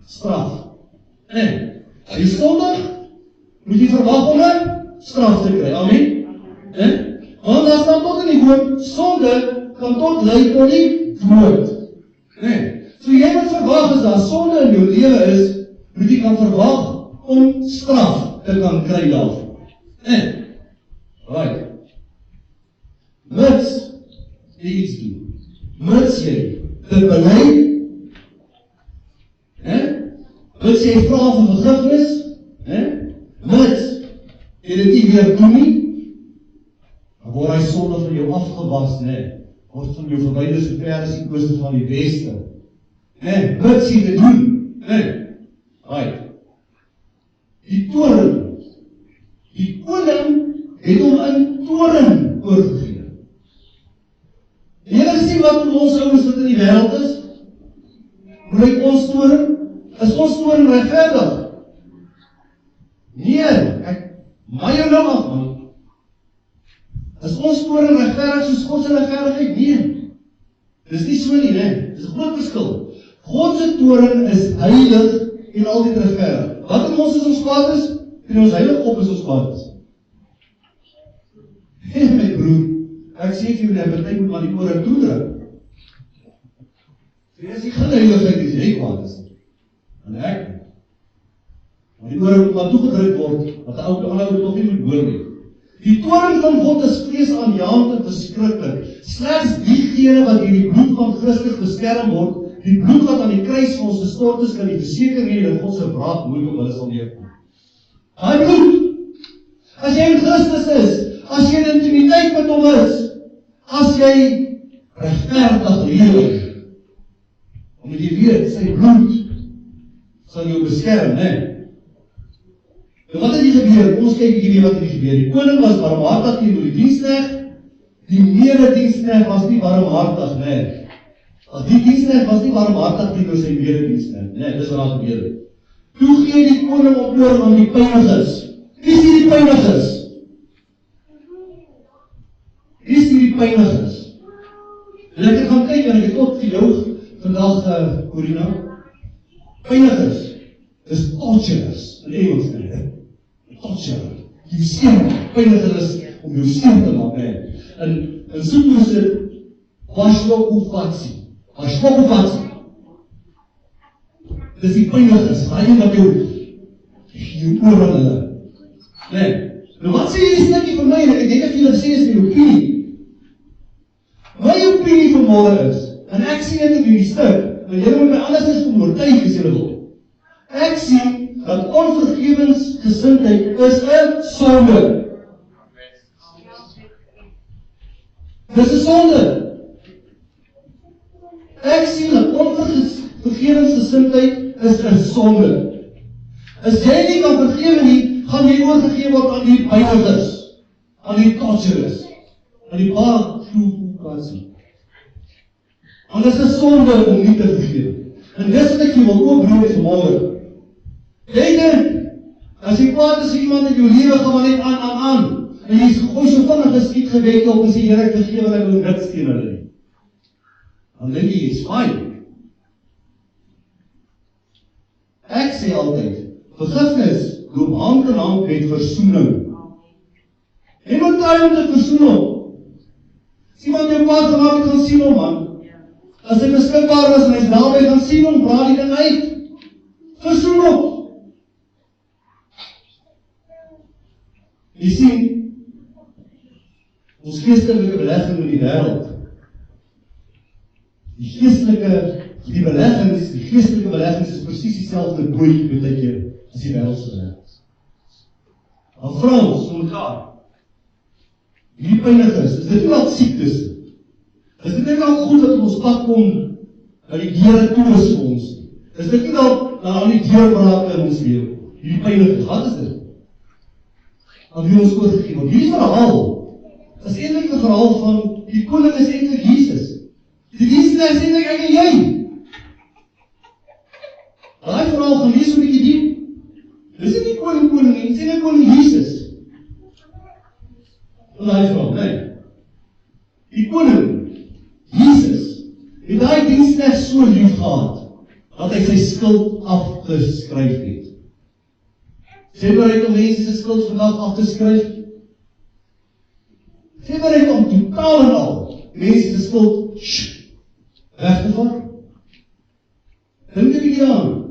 Straf. En, as jy sondig, moet jy verwag om 'n straf te kry. Amen? Want daar staan tot in die woord, sonde kan tot lei tot die dood. So jy moet verwag as daar sonde in jou lewe is, moet jy kan verwag om straf te kan kry daarvoor. Right. Mits jy iets doen. Mits jy dit bely, mits jy vra vir vergifnis, mits jy dit nie weer doen nie, dan word hy sonde van jou afgewas, word van jou verwyder so ver as die ooste van die weste. Mits jy dit doen, right. Die toren, die koning het hom in toren oorgegee. Jy gesien wat met ons ouens wat in die wêreld is? Breek ons toren? Is ons toren regverdig? Nee, maai jou nou af, man. Is ons toren regverdig soos God se regverdigheid? Nee. Dis nie so nie, dis 'n groot verskil. God se toren is heilig en altyd regverdig. Wat in ons is ons kwaad is, en ons heilig op is ons kwaad is. My broer, ek sê vir jou, party moet maar die oor toedruk. As jy geen heiligheid is, jy kwaad is. En ek, maar die oor moet maar toegedruk word, wat die ander toch nie moet hoor nie. Die toren van God is vreesaanjaend en verskriklik. Slegs diegene wat deur die bloed van Christus beskerm word, die bloed wat aan die kruis vir ons gestort is, kan die verseker hê dat God se wraak nooit op hulle sal neerkom. Daai bloed, as jy in Christus is, as jy in intimiteit met hom is, as jy regverdig lewe, omdat jy weet, sy bloed sal jou beskerm, En wat het hier gebeur? Ons kyk hier wat het gebeur. Die koning was barmhartig teenoor die diensknegt, die medediensknegt was nie barmhartig, Die diensknegt was nie barmhartig teenoor sy medediensknegt, dis wat daar gebeur. Toe gee die koning op oor aan die pyniges. Wie is die pyniges? Wie is die pyniges? En ek het gaan kyk en ek het ook vir jou vandag, Corina, pyniges is torturers in Engels, torturer, jy seer, pyniges om jou seer te maak, En soek ons dit, Washlokufatsi. Dis die pyniges, waarin wat jou oor aan hulle. Nou wat sê jy stukkie vir my, en ek denk dat jy sê is my opinie. My opinie vanmôre is, en ek sê dit in die stuk, en jy moet my anders is om oortuig as jy wil. Ek sê, dat onvergewensgesindheid is 'n sonde. Dis 'n sonde. Ek sien dat onvergewensgesindheid is 'n sonde. As jy nie kan vergewe nie, gaan jy oorgegee word aan die pyniges, aan die torturers, aan die Washlokufatsi. Want dit is 'n sonde om nie te vergewe. En dis wat ek jy wil oopbreek vanmôre. Jy dink, as jy kwaad is iemand in jou lewe, gaan maar net aan. En jy gooi so vinnig 'n skietgebed op en sê, Here, ek vergewe hulle, ek wil niks teen hulle nie. Dan dink jy, is fyn. Ek sê altyd, vergifnis loop hand in hand met versoening. Jy moet try om te versoen hom. As iemand jou kwaad gemaak het, gaan sien hom, man. As hy beskikbaar is en hy is naby, gaan sien hom, praat die ding uit. Versoen hom. Jy sien, ons geestelike belegging in die wêreld, die geestelike beleggings is presies dieselfde boei met keer as die wêreldse beleggings. Dan vra ons om mekaar, hierdie pyniges, is dit nie al siektes? Is dit nie al goed dat ons pad kom, dat die Here toe is vir ons? Is dit nie al die deurbrake in ons lewe? Hierdie pyniges, wat is dit? Aan wie ons oorgegee word. Hierdie verhaal is eintlik 'n verhaal van die koning is eintlik Jesus. Die dienaar is eintlik ek en jy. Daai verhaal gaan lees 'n bietjie diep. Dis nie die koning nie, dis nie koning Jesus. Daai verhaal, nee. Die koning, Jesus, het daai dienaar so lief gehad, dat hy sy skuld afgeskryf het. Sê bereid om mense se skuld vandag af te skryf? Sê bereid om totaal en al mense se skuld weg te vat? Dink 'n bietjie daaraan.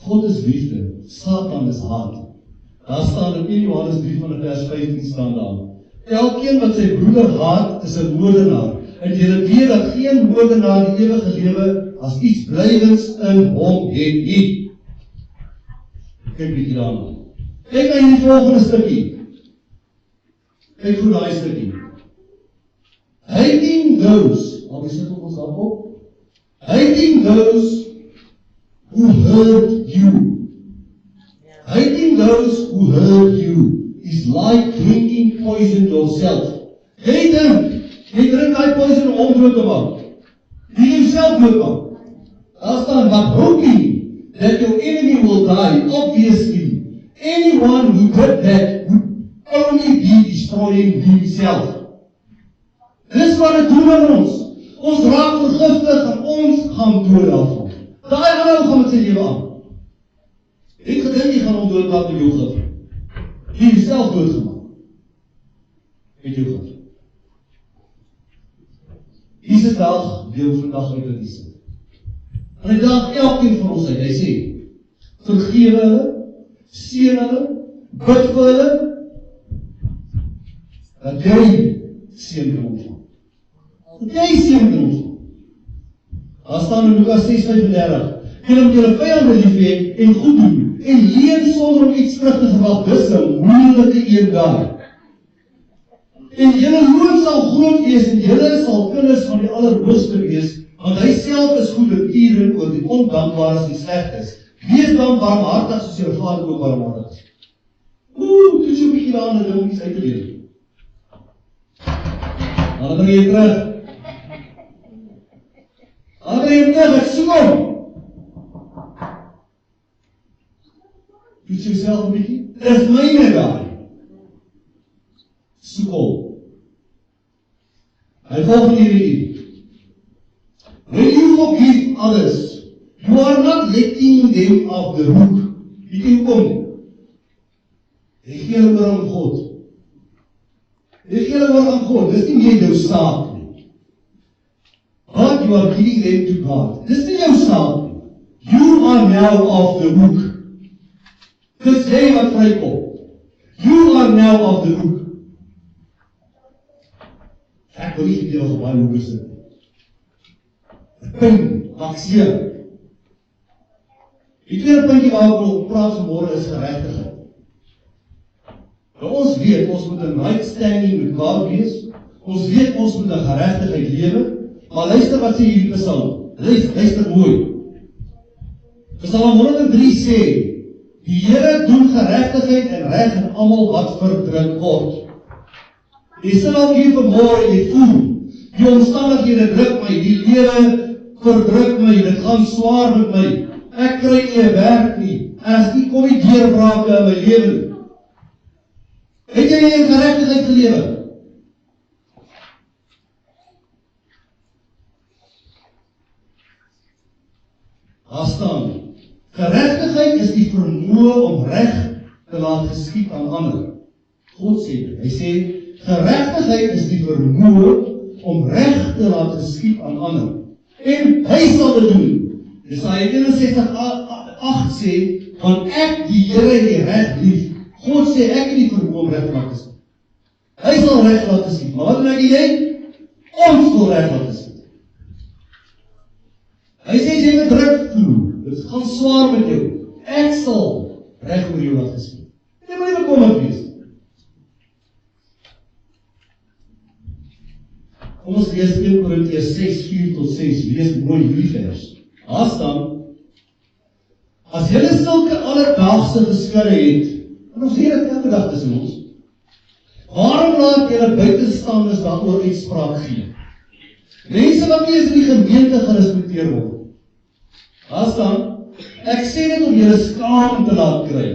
God is liefde, Satan is haat. Daar staan in 1 Johannes 3 van vers 15 staan daar. Elkeen wat sy broeder haat, is 'n moordenaar. En julle weet dat geen moordenaar die ewige lewe as iets blywends in hom het nie. Kyk bietjie daarna. Kyk na die volgende stukkie. Kyk hoe daai stukkie. Hating those, al is dit op ons op. Hating those who hurt you. Hating those who hurt you is like drinking poison yourself. Jy drink daai poison om dood te maak. Jy jouself doodmaak. Daar staan, but hoping that your enemy will die, obviously. Anyone who did that would only be destroying himself. Dis wat het doen aan ons. Ons raak vergiftig en ons gaan dood daarvan. Daai ander gaan met sy lewe aan. Ek gedink jy gaan hom doodmaak met jou gif. Jy jouself doodgemaak. Met jou gif. Jesus dag deel vandag uit wat hy sê. En hy daag elkeen van ons uit. Hy sê, vergewe hulle, seën hulle, bid vir hulle, dat jy seën kan ontvang. Dat jy seën kan ontvang. Daar staan in Lukas 6:35, julle moet julle vyande lief hê en goed doen, en leen sonder om iets terug te verwag. Dis 'n moeilike een daar. En julle loon sal groot wees, en julle sal kinders van die Allerhoogste wees, want hy self is goede tieren oor die ondankbares en slegtes. Wees dan barmhartig soos jou Vader ook barmhartig is. Toets jy 'n bietjie daaraan en om iets uit te leer. Dan bring jy terug. Ek soek hom. Toets jouself 'n bietjie. Dis myne daar. Soek hom. Hy volg hierdie. When you forgive others, you are not letting them off the hook. Jy kan kom. Jy gee hulle oor aan God. Jy gee hulle oor aan God. Dis nie meer jou saak nie. But you are giving them to God. Dis nie jou saak nie. You are now off the hook. Dis jy wat vrykom. You are now off the hook. Ek wil nie nog op baie hoeke sit. Pyn, makseer. Die tweede puntjie waar ek wil praat vanmôre is geregtigheid. Ons weet, ons moet 'n right standing met God wees. Ons weet, ons moet 'n geregtigheid lewe. Maar luister wat sê hierdie Psalm. Luister mooi. Psalm 103 sê, die Here doen geregtigheid en reg aan almal wat verdruk word. Jy sit al hier vanmôre en jy voel, die omstandighede druk my, die lewe verdruk my, dit gaan swaar met my, ek kry nie 'n werk nie, as die kom nie deurbrake in my lewe nie. Het jy in geregtigheid gelewe? Daar staan, geregtigheid is die vermoë om reg te laat geskied aan ander. God sê dit, hy sê, geregtigheid is die vermoë om reg te laat geskied aan ander. En hy sal dit doen. Jesaja 61:8 sê, want ek die Here die reg lief. God sê ek het die vermoë om reg te laat geskied. Hy sal reg laat geskied. Maar wat maak jy? Ons wil reg laat geskied. Hy sê jy moet druk voel. Dit gaan swaar met jou. Ek sal reg oor jou laat geskied. Jy moet nie bekommerd wees. Kom ons lees 1 Korintiërs 6:4-6, lees mooi hierdie vers. Daar staan, as julle sulke alledaagse geskille het, En ons sê dit elke dag tussen ons. Waarom laat julle buitenstaanders daaroor uitspraak gee? Mense wat nie eens in die gemeente gerespekteer word. Daar staan, ek sê dit om julle skaam te laat kry.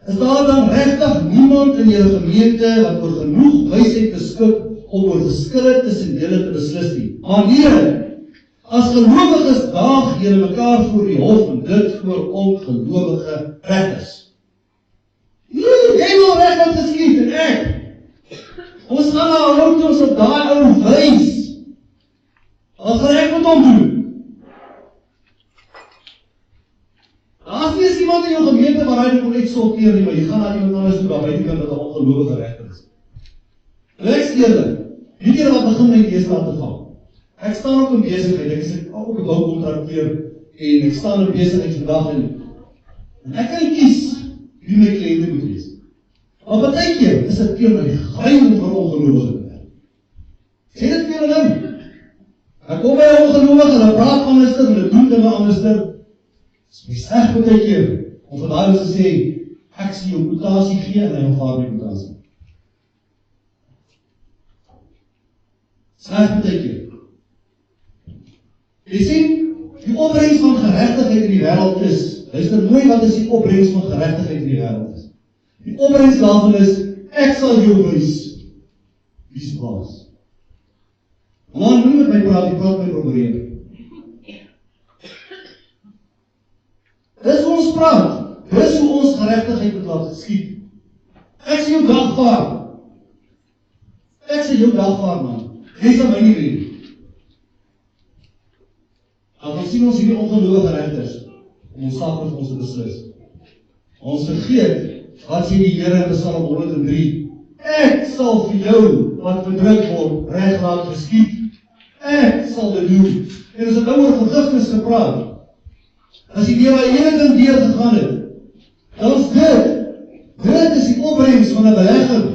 Is daar dan regtig niemand in julle gemeente wat oor genoeg wysheid beskik om oor verskille tussen julle te beslis nie? Maar nee, as gelowiges daag julle mekaar voor die hof en dit voor ongelowige regters. Nee, jy wil reg wat geskied en ek. Ons gaan nou houd ons op daai ou wys. Wat gaan ek met hom doen? As nie is iemand in jou gemeente waar hy dit kon uitsorteer nie, maar jy gaan na iemand anders toe, waar buitekant dat 'n ongelowige regter is. En ek is eerlik, die keer wat begin my deesdae te gaan. Ek staan op 'n besigheid, ek is ook 'n boukontrakteur en ek staan op besigheid vandag en ek kan kies wie my kliënte moet wees. Maar partykeer is dit teen my geheim vir ongelowige te werk. Sê dit vir julle nou. Ek kom by 'n ongelowige en ek praat anders en ek doen dinge anders. Dis my sleg partykeer om vir daai te sê ek sien jou kwotasie gee en hy aanvaar my kwotasie. Sleg partykeer. Jy sien, die opbrengs van geregtigheid in die wêreld is, luister mooi wat is die opbrengs van geregtigheid in die wêreld is. Die opbrengs daarvan is, ek sal jou wys, wie se baas. Man, nie met my praat, die praat my probeer. Dis hoe ons praat, dis hoe ons geregtigheid moet laat geskied. Ek sê jou dagvaar. Ek sê jou dagvaar, man. Jy sal my nie weet. Dan sien ons hierdie ongelowige regters om ons saak met ons te beslis. Ons vergeet wat sê die Here in Psalm 103. Ek sal vir jou wat verdruk word reg laat geskied. Ek sal dit doen. En as dit nou oor vergifnis gepraat, as jy deur daai hele ding deurgegaan het, dan is dit is die opbrengs van 'n belegging.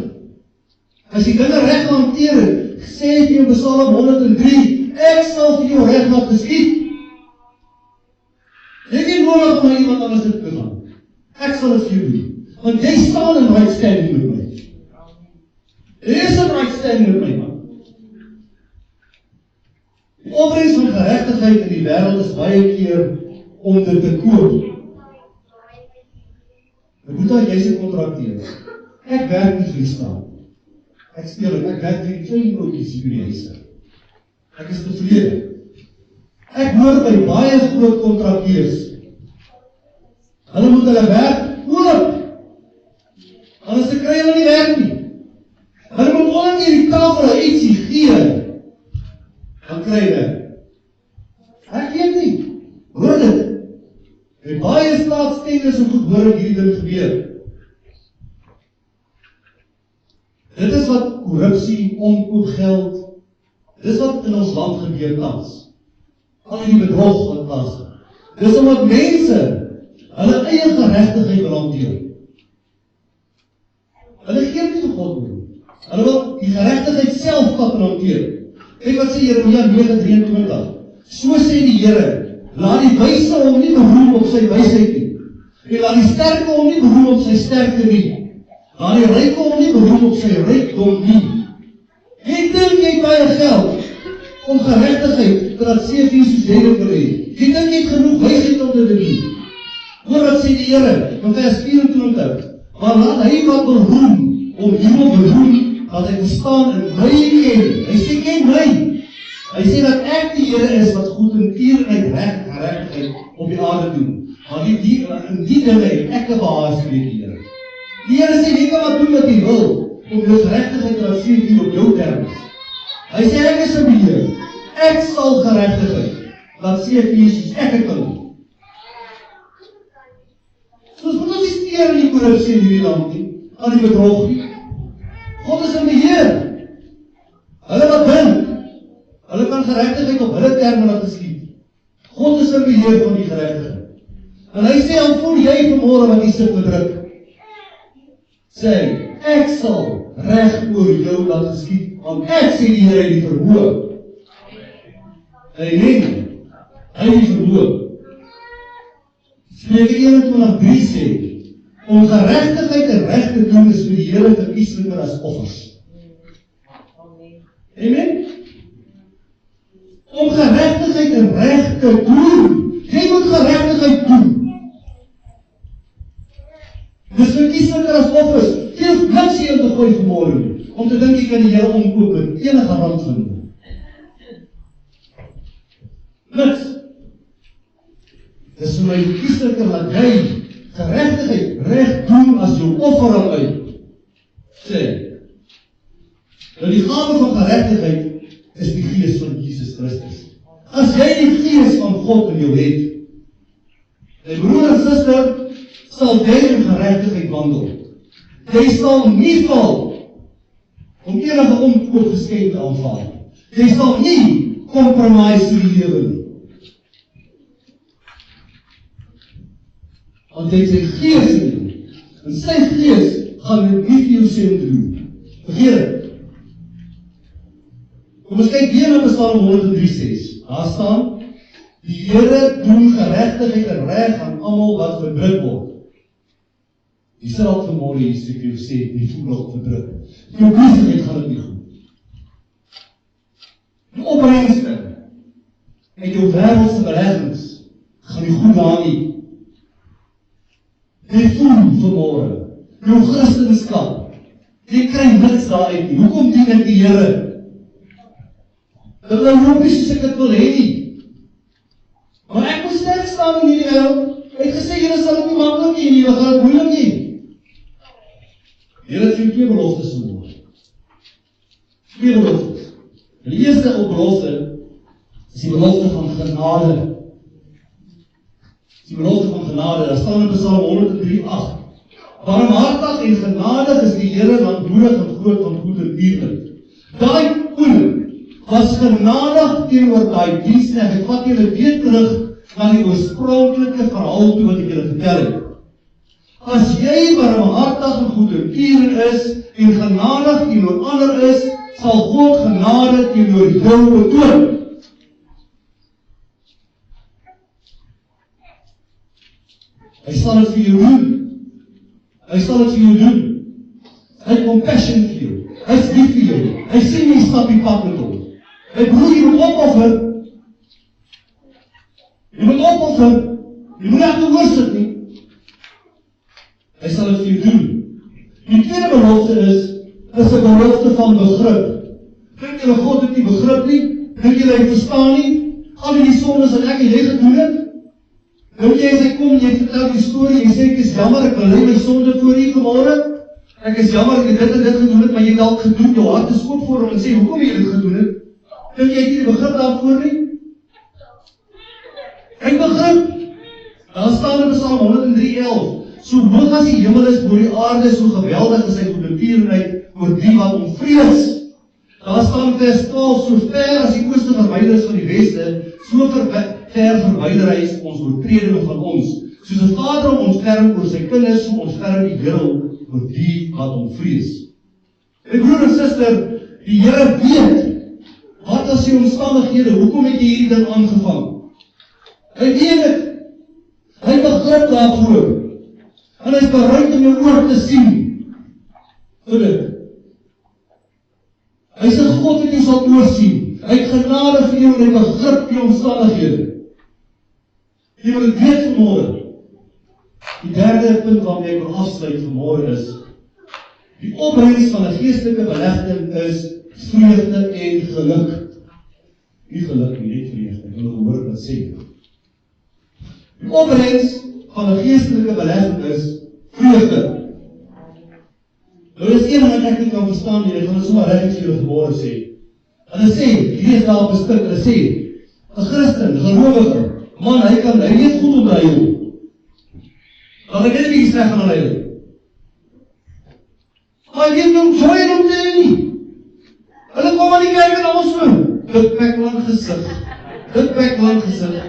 As jy dinge reg hanteer het, sê dit in Psalm 103, ek sal vir jou reg laat geskied. Jy het nie nodig om iemand anders te gaan. Ek sal dit vir jou doen. Want jy staan in right standing met my. Jy is in right standing met my, man. Die opbrengs van geregtigheid in die wêreld is baie keer om dit te koop. Ek moet daar, jy is 'n kontrakteur. Ek werk nie vir die staat. Ek speel, ek werk vir die klein broodjies hier by die huise. Ek is tevrede. Ek hoor by baie groot kontrakteurs. Hulle moet hulle werk koop. Anders kry hulle nie werk nie. Hulle moet onder die tafel ietsie gee. Dan kry hulle. Ek weet nie. Hoor dit. By baie staatstenders en goed hoor ek hierdie ding gebeur. Dit is wat korrupsie, omkoopgeld, dit is wat in ons land gebeur tans. Al die bedrog wat tans. Dis omdat mense hulle eie geregtigheid wil hanteer. Hulle gee nie vir God oor. Hulle wil die geregtigheid self vat en hanteer. Kyk wat sê Jeremia 9:23. So sê die Here, laat die wyse hom nie beroem op sy wysheid nie. En laat die sterke hom nie beroem op sy sterkte nie. Laat die ryke hom nie beroem op sy rykdom nie. Jy dink jy het baie geld om geregtigheid te laat sê vir soos jy dit wil hê. Jy dink jy het genoeg wysheid om dit te doen. Hoor wat sê die Here in vers 24. Maar laat hy wat wil roem, om hierop beroem, dat hy bestaan in my ken. Hy sê ken my. Hy sê dat ek die Here is wat goed en eerlikheid regtigheid op die aarde doen. Maar in die dinge het ek 'n behaag vir die Here. Die Here sê jy kan wat doen wat jy wil om jou geregtigheid te laat sien hier op jou terme. Hy sê ek is 'n beheer. Ek sal geregtigheid laat sien vir soos ek dit wil. Soos moet ons nie steur in die korrupsie in hierdie land nie, aan die bedrog nie. God is 'n beheer. Hulle wat dink, hulle kan geregtigheid op hulle terme laat geskied. God is 'n beheer van die geregtigheid. En hy sê, dan voel jy vanmôre wat jy sit bedruk. Sê, ek sal reg oor jou laat geskied, want ek sê die Here die verhoog. Amen. Hy die verhoog. Spreuke 21:3 sê, Om geregtigheid en reg te doen is vir die Here verkiesliker as offers. Amen? Om geregtigheid en reg te doen. Jy moet geregtigheid doen. Dis verkiesliker as offers. Jy hoef niks hier te gooi vanmôre nie, om te dink jy kan die Here omkoop met enige rand van nie. Niks. Dis vir my verkiesliker dat jy geregtigheid reg doen as jou offer aan uit. Sê. Nou die gawe van geregtigheid is die Gees van Jesus Christus. As jy die Gees van God in jou het, my broer en suster, sal jy in geregtigheid wandel. Jy sal nie val om enige omkoopgeskenk te aanvaar. Jy sal nie compromise vir die lewe nie. Want hy sy Gees in jou, en sy Gees gaan dit nie vir jou sê om te doen. Vergeet het. Kom ons kyk weer na Psalm 103:6. Daar staan, die Here doen geregtigheid en reg aan almal wat verdruk word. Jy sal ook vanmôre hier sê, jy sê, jy voel nog verdruk. Jou besigheid gaan dit nie goed. Die opbrengste uit jou wêreldse beleggings gaan nie goed daar nie. Jy voel vanmôre, jou Christenskap, jy kry niks daaruit nie. Hoekom dien ek die Here? Dat loop nie soos ek dit wil hê nie. Maar ek moet sterk staan in hierdie wêreld. Hy het gesê, Here sal dit nie maklik nie, jy gaan dit moeilik nie. Here het vir twee beloftes vanmôre. Twee beloftes. En die eerste belofte is die belofte van genade. Die belofte van genade, daar staan in Psalm 103:8. Barmhartig en genadig is die Here, lankmoedig en groot van goeie eerlikheid. Daai koning was genadig teenoor daai diensknegt. Ek vat julle weer terug na die oorspronklike verhaal toe wat ek julle vertel het. As jy barmhartig en goedertierig is en genadig teenoor ander is, sal God genade teenoor jou betoon. Hy sal dit vir jou doen. Hy sal dit vir jou doen. Hy het compassion vir jou. Hy is lief vir jou. Hy sien jy stap die pad met hom. Hy broer, jy moet opoffer. Jy moet opoffer. Jy moet nie oorsit nie. Hy sal dit vir jou doen. Die tweede belofte is 'n belofte van begrip. Dink julle God het nie begrip nie? Dink julle hy verstaan nie? Al die sondes wat ek en jy gedoen het? Dink jy as hy kom en jy vertel die storie, jy sê ek is jammer, ek wil lê my sonde voor u vanmôre. Ek is jammer, ek het dit en dit gedoen het, maar jy het dalk gedoen, jou hart is oop voor hom en sê, hoekom jy dit gedoen het? Dink jy het nie begrip daarvoor nie? Ek begrip. Daar staan in Psalm 103:11. So hoog as die hemel is bo die aarde, so geweldig is sy goedertierenheid oor die wat hom vrees. Daar staan vers 12, so ver as die ooste verwyder is van die weste, so ver verwyder hy is ons oortredinge van ons. Soos 'n vader hom ontferm oor sy kinders, so ontferm die Here oor die wat hom vrees. My broer en suster, die Here weet, wat as die omstandighede, hoekom het jy hierdie ding aangevang? Hy weet het. Hy begrip daarvoor. En hy is bereid om jou oor te sien. Vir dit. Hy sê God wat jy sal oorsien. Hy het genade vir jou en hy begrip die omstandighede. Jy moet dit weet vanmôre. Die derde punt waarmee ek wil afsluit vanmôre is, die opbrengs van 'n geestelike belegting is vreugde en geluk. Nie geluk nie, net vreugde. Ek wil hoor wat sê. Die opbrengs van 'n geestelike belegging is vreugde. Nou is een wat ek nie kan verstaan nie, ek gaan dit sommer reg vir julle vanmôre sê. Hulle sê, hier is daar op 'n stuk, hulle sê, 'n Christen, 'n gelowige, man, hy weet goed om hy hoe. Dan ek net nie sleg van hulle. Maar hy weet nie om joy en om te hê nie. Hulle kom aan die kerk en almal so, dit pek lang gesig. Dit pek lang gesig.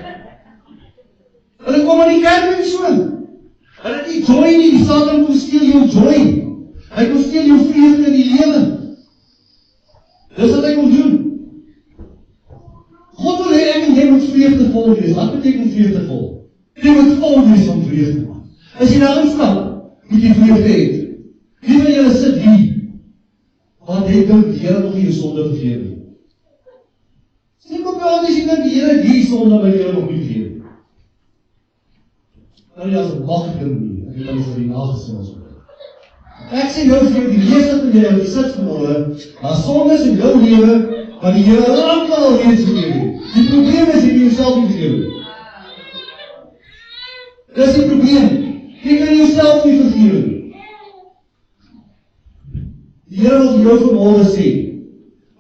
Hulle kom aan die kerk en so. Hulle het nie joy nie, die Satan kom steel jou joy. Hy kom steel jou vreugde in die lewe. Dis wat hy kom doen. God wil hê ek en jy moet vreugdevol wees. Wat beteken vreugdevol? Jy moet vol wees van vreugde. As jy nou instap, moet jy vrede hê. Wie van julle sit hier, wat jy dink die Here nog nie jou sonde vergewe nie? Sê maar praat as jy dink die Here die sonde by jou nog nie vergewe nie. Nou ja, as 'n maklike manier, ek het al vir die nagesin as ek sê nou vir jou, die meeste van julle, die sit vanmôre, maar sondes in jou lewe, wat die Here al reeds vergewe het. Die probleem is, jy jouself nie vergewe nie. Dis die probleem. Jy kan jouself nie vergewe nie. Die Here wil vir jou vanmôre sê,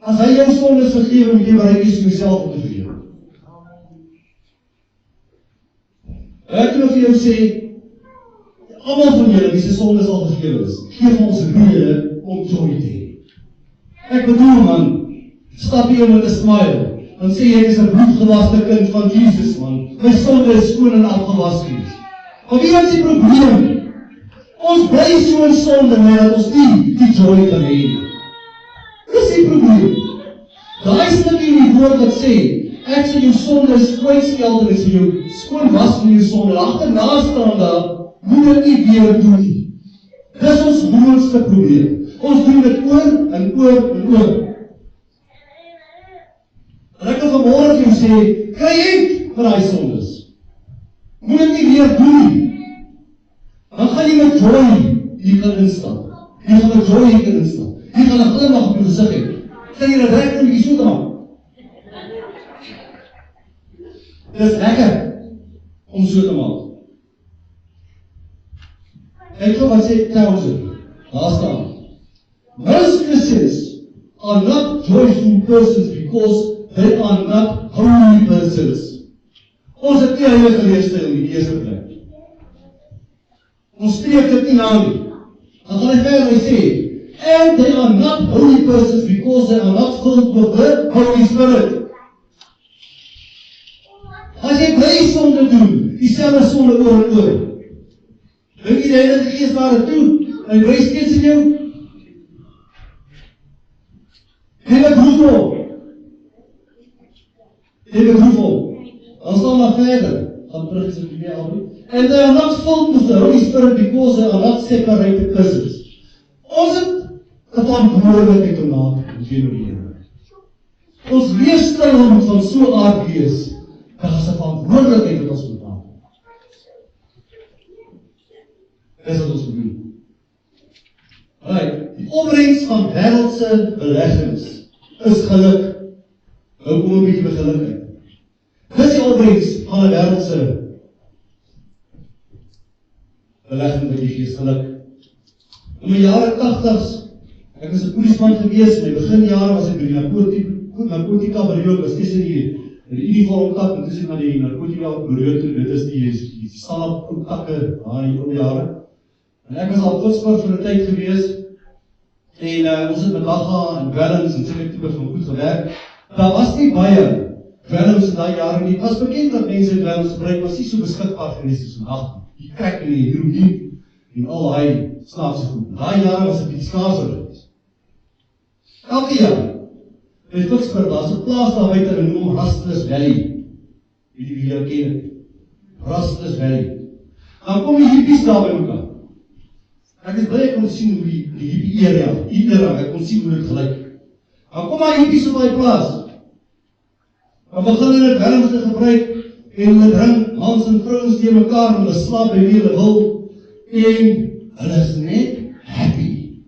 as hy jou sondes vergewe, moet jy bereid wees om jouself om te vergewe. Ek wil vir jou sê, almal van julle wie se sondes al vergewe is, geef ons rede om joy te hê. Ek bedoel man, stap hier met 'n smile, en sê jy is 'n bloedgewaste kind van Jesus man, my sonde is skoon en afgewas gewees. Maar wie is die probleem? Ons bly so in sonde, maar dat ons nie die joy kan hê. Dis die probleem. Daai stuk in die woord wat sê, ek sê jou sonde is kwytskelder, is vir jou skoon was van jou sonde, agterna staan daar, moet dit nie weer doen nie. Dis ons grootste probleem. Ons doen dit oor en oor en oor. En ek wil vanmôre vir jou sê, kry uit vir daai sondes. Moet dit nie weer doen nie. Dan gaan jy met joy hier kan instaan. Jy gaan met joy hier kan instaan. Jy gaan 'n glimlag op jou gesig hê. Kan jy dit reg 'n bietjie so te maak? Dis lekker om so te maak. Ek wil wat sê Townsend. Daar staan. Most Christians are not joyful persons because they are not holy persons. Ons het nie heilige leefstyl in die eerste plek. Ons spreek dit nie na nie. Dan gaan hy verder en sê, and they are not holy persons because they are not filled with the Holy Spirit. As jy bly sonde doen, dieselfde sonde oor en oor, dink jy die Heilige Gees daar het toe, en hy bly steeds in jou? Jy beproef hom. Dan staan maar verder, gaan terug as ek die Albie. And they are not filled with the Holy Spirit because they are not separated persons. Ons het 'n verantwoordelikheid om na te doen die Here. Ons leefstyl moet van so aard wees, dat ons 'n verantwoordelikheid wat ons moet maak. Dis wat ons moet doen. Alright, die opbrengs van wêreldse beleggings is geluk. Nou kom 'n bietjie by geluk uit. Dis die opbrengs van 'n wêreldse belegging wat jy gee, geluk. In my jare 80's, ek was 'n polisieman gewees, in die beginjare was ek by die narkotika beroep, was steeds in die uniform tak, en dis na die narkotika beroep toe, dit is die standaard takke daar in die ou jare. En ek was al Pittsburgh vir 'n tyd gewees, en ons het met Lagga en Wellings en sekere tipe van goed gewerk. Daar was nie baie Wellings in daai jare nie. Het was bekend dat mense in Wellings gebruik, was nie so beskikbaar gewees as vandag. Die crack en die heroïne en al daai snaakse goed. Daai jare was dit iets skaarser gewees. Elke jaar, by Pittsburgh, daar's 'n plaas daar buite genoem Rustless Valley. Wie julle ken dit? Rustless Valley. Dan kom die hippies daar by mekaar. Ek is bly ek kon sien hoe die hippie era, ek kon sien hoe dit gelyk. Dan kom maar hippies op daai plaas. Dan begin hulle dit Wellings te gebruik, en hulle dring mans en vrouens teenoor mekaar, en hulle slaap by wie hulle wil, en hulle is net happy.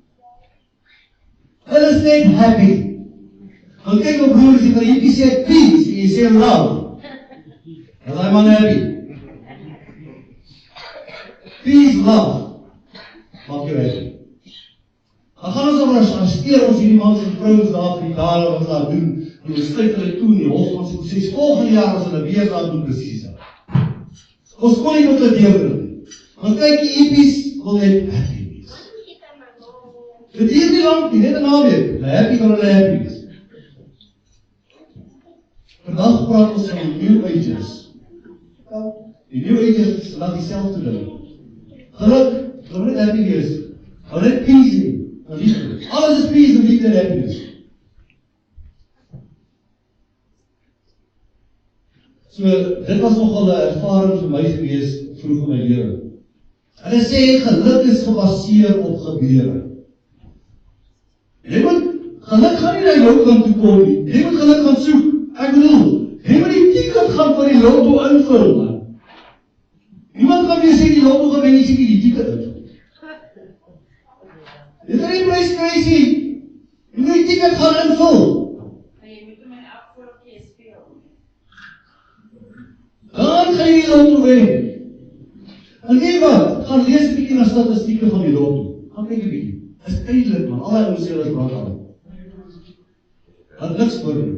Hulle is net happy. Dan kyk op broers die van die hippie sê peace, en jy sê love. Is hy man happy? Peace, love. Maak jou happy. Dan gaan ons maar arresteer ons hierdie mans en vrouens daar vir die dale wat daar doen, en ons sluit hulle toe in die Hofmans en sê, volgende jaar as hulle weer daar doen precies dat. Ons kon nie tot hulle deel. Want kyk, die hippies wil net happy wees. Dit hier nie lang nie, net een naweek, hulle happy van hulle happy wees. Vandaag praat ons van New Ages. Die New Ages laat die self te doen. Geluk, wil net happy wees. Wil net peace hê. Alles is peace en liefde en happiness. So, dit was nogal 'n ervaring vir my gewees vroeg in my lewe. Hulle sê geluk is gebaseer op gebeure. Geluk gaan nie na jou kant toe kom nie. Jy moet geluk gaan soek. Ek bedoel, jy moet die ticket gaan van die lotto invul, man. Niemand kan weer sê die lotto gaan nie sê die ticket invul. Dit is nie prijs crazy. Jy moet die ticket gaan invul. Jy moet hom in elk vorige keer speel. Dan gaan jy die lotto wen. En weet wat, gaan lees 'n bietjie na statistieke van die lotto. Gaan kyk 'n bietjie. Is tydelik, man. Al die ouens sê hulle praat aan. Het niks vir jou.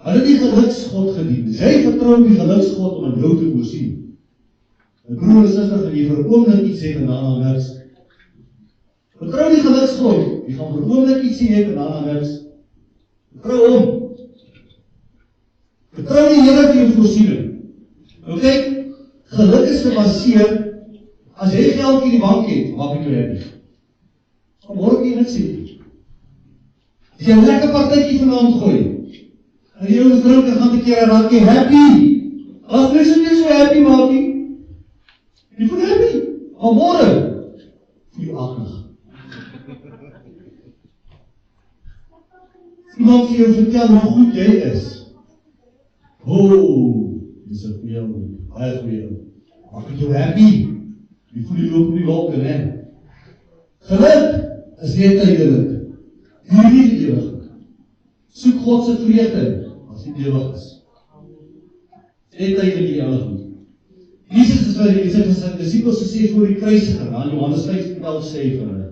Hulle het die geluksgod gedien. Jy vertrou die geluksgod om in jou te voorsien. My broer en suster, gaan jy vir 'n oomblik iets sê en daarna niks. Vertrou die geluksgod. Jy gaan vir 'n oomblik iets sê en daarna niks. Vertrou hom. Vertrou die Here vir jou voorsiening. Ok? Geluk is gebaseer. As jy geld in die bank het, maak ek jou happy. Vanmorgen kan jy niks sê. As jy 'n lekker partytjie vanaand gooi, en die ouens drink en gaan te keer en raak jy happy. As niks wat jy so happy maak nie. Jy voel happy. Vanmorgen voel jy akelig. Iemand vir jou vertel hoe goed jy is. Dis 'n goeie ou, baie goeie ou. Maak het jou happy. Jy voel jy loop op die wolke, né? Geluk is net tydelik. Hierdie die ewig. Soek God se vrede as die ewig is. Net tydelik die ewig goed. Jesus is vir sy disciples gesê voor die kruisiging, aan Johannes 5:11 sê vir hulle,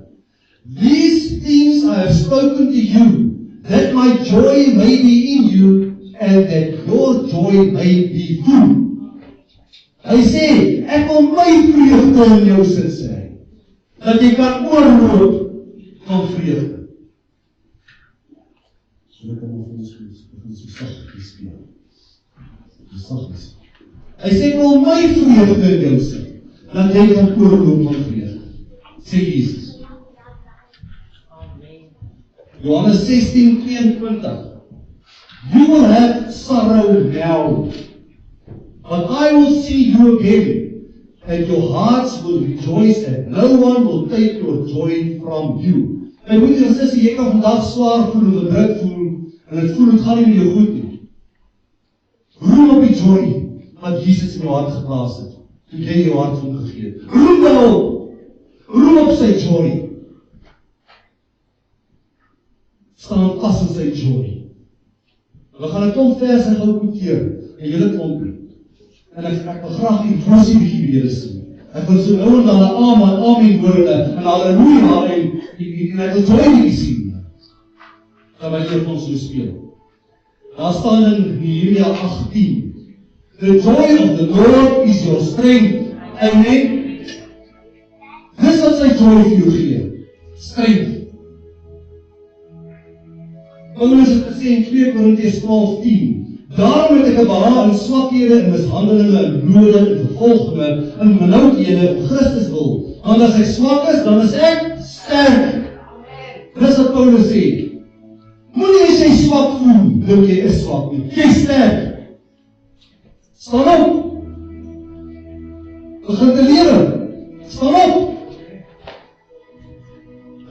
These things I have spoken to you, that my joy may be in you, and that your joy may be full. Hy sê, ek wil my vreugde in jou sit sê, dat jy kan oorloop van vreugde. So ek kan ons begin so sagtens speel. So sagtens. Hy sê, ek wil my vreugde in jou sit, dat jy kan oorloop van vreugde. Sê Jesus. Johannes 16:22. You will have sorrow now, but I will see you again, and your hearts will rejoice, and no one will take your joy from you. My broer en suster, jy kan vandag swaar voel of bedruk voel, en het voel, het gaan nie met jou goed nie. Roem op die joy, wat Jesus in jou hart geplaas het, toe jy jou hart van gegee het. Roem daarop, roem op sy joy. Staan pas in sy joy. We gaan 'n klomp verse gou quoteer, en julle klompie. En ek wil graag die versie bietjie weer sien. Ek wil so nou en dan 'n amen hoor en halleluja en ek wil joy bietjie sien. Dan wil jy ons so speel. Daar staan in Nehemia 18. The joy of the Lord is your strength. Amen. Dis wat sy joy vir jou gee. Strength. Paulus het gesê in 2 Korintiërs 12:10, daarom het ek 'n behaag in swakhede en mishandelinge en node en vervolginge en benoudhede vir Christus wil. Want as ek swak is, dan is ek sterk. Dis wat Paulus sê. Moenie as jy swak voel, dink jy is swak nie. Jy is sterk. Staan op. Begin te lewe. Staan op.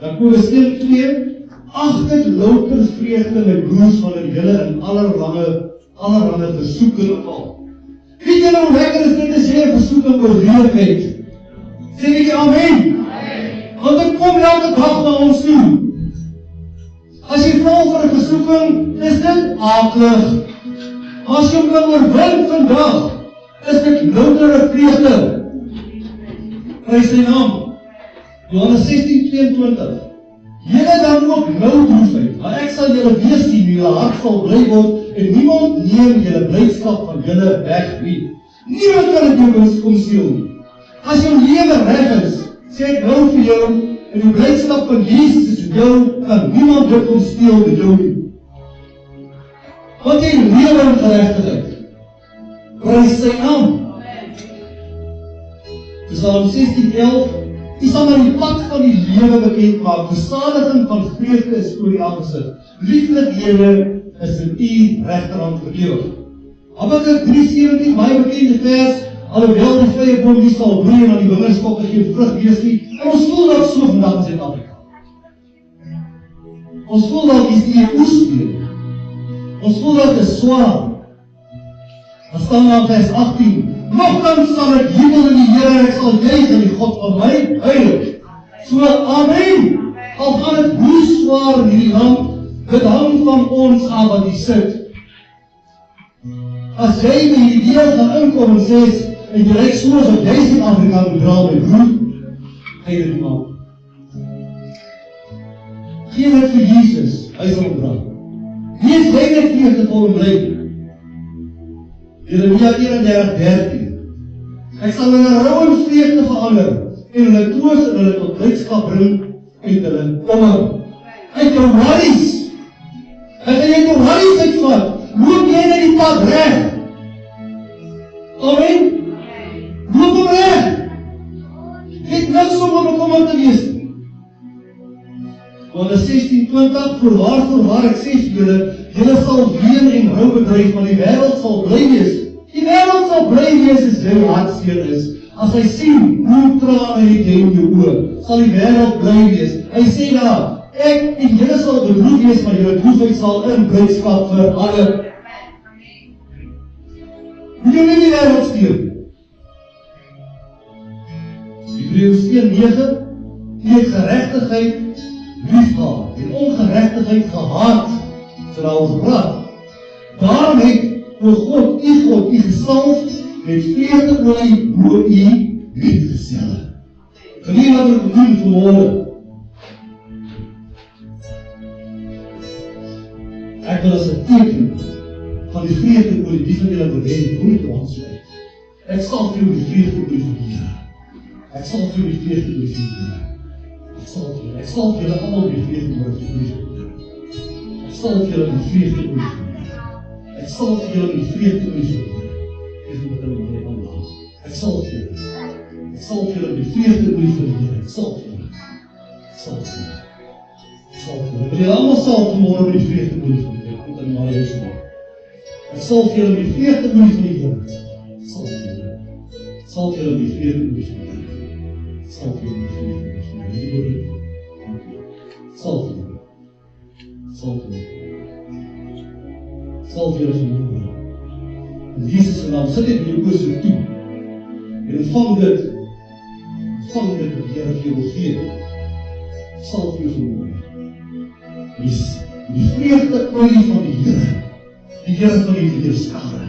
Dan Paulus 1:2, ag dit louter vreugde my broers wanneer julle in allerlei versoeking val. Weet julle hoe lekker is dit as jy 'n versoeking oorleef het? Sê net amen. Want dit kom elke dag na ons toe. As jy val vir 'n versoeking, is dit akelig. As jy kan oorwin vandag, is dit louter vreugde. Prys sy naam. Johannes 16:22. Julle dan ook nou droefheid, maar ek sal julle weer sien, julle hart sal bly word, en niemand neem julle blydskap van julle weg nie. Niemand kan dit jou kom steel nie. As jou lewe reg is, sê ek nou vir jou, en die blydskap van Jesus is in jou, kan niemand dit kom steel met jou nie. Want jy lewe in geregtigheid. Prys sy naam. Psalm 16:11. U sal maar die pad van die lewe bekend maak, versadiging van vreugde is voor die aangesig. Lieflik Here is in u regterhand vir ewig. Habakuk 3:17, baie bekende vers, Alhoewel die vrye boom nie sal bloei en aan die wingerdstokke geen vrug wees nie, en ons voel dat so vandag in Suid-Afrika. Ons voel dat is die oesbeen. Ons voel dat is swaar. Dan staan daar vers 18, nogtans sal ek jubel in die Here en ek sal juig in die God van my heil. So, amen. Al gaan het hoe swaar in hierdie land, dit hang van ons af wat die sit. As jy met die idee gaan inkom en sê, en jy reik soos op jy Suid-Afrika moet dra met bloed, hy dit maak. Geen het vir Jesus, hy sal dra. Wees jy net vreugdevol en bly. Jeremia 31:13. Ek sal hulle rou en vreugde verander, en hulle troos en hulle tot blydskap bring, uit hulle kommer. Uit jou worries. Hy gaan jy jou worries uitvat. Loop jy na die pad reg. Amen. Loop hom reg. Het niks om bekommerd te wees nie. Want in 16:20, voorwaar, ek sê vir julle sal ween en rou bedryf, maar die wêreld sal bly wees. Die wêreld sal bly wees as jy hartseer is. As hy sien, hoe trane het jy in jou oë, sal die wêreld bly wees. Hy sê daar, ek en julle sal bedroef wees, maar julle droefheid sal in blydskap verander. Moet jy nie die wêreld steur. Hebreërs 1:9, die het geregtigheid liefgehad en ongeregtigheid gehaat, terwyl ons praat. Daarom het o God, u gesalf met vreugdeolie bo u metgeselle. Geliefde wat ek doen vanmôre. Ek wil as 'n teken van die vreugdeolie, die van julle wil hê, die olie te aansluit. Ek sal vir jou die vreugdeolie van die Here. Ek sal vir jou die vreugdeolie van die Here. Ek sal vir julle almal die vreugdeolie van die Here. Ek sal vir julle die vreugdeolie van die Here. Ek sal vir julle die vreugdeolie van die Here. Ek sal vir julle. Ek sal vir julle die vreugdeolie van die Here. Ek sal vir julle. Ek sal vir julle. Ek sal vir julle. Wil julle almal sal vanmôre met die vreugdeolie van die Here. Kom dan maar jou smaak. Ek sal vir julle die vreugdeolie van die Here. Ek sal vir julle. Ek sal vir julle die vreugdeolie van die Here. Ek sal vir julle die vreugdeolie van die Here. Sal vir julle. Sal vir julle. Sal vir julle vanmôre. In Jesus se naam, sit dit in jou oor so toe. En ontvang dit wat die Here vir jou wil gee. Sal vir jou vanmôre. Die vreugdeolie van die Here. Die Here van die weerskare.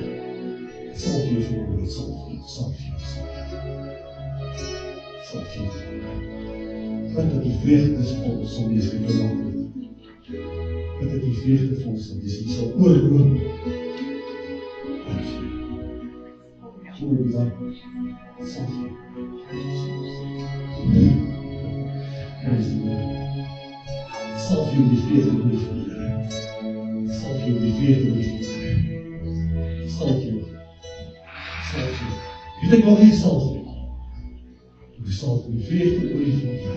Sal vir jou vanmôre, sal vir jou. Dat het die vreugdevol sal wees in jou land. Dat het die vreugdevol sal wees, die sal oorloop. Goeie die dag. Sal vir jou. Sal vir jou die vreugdeolie van die Here. Sal vir jou die vreugdeolie van die Here. Sal vir jou. Weet ek wat jy sal vir jou? Jy sal vir die vreugdeolie van die Here.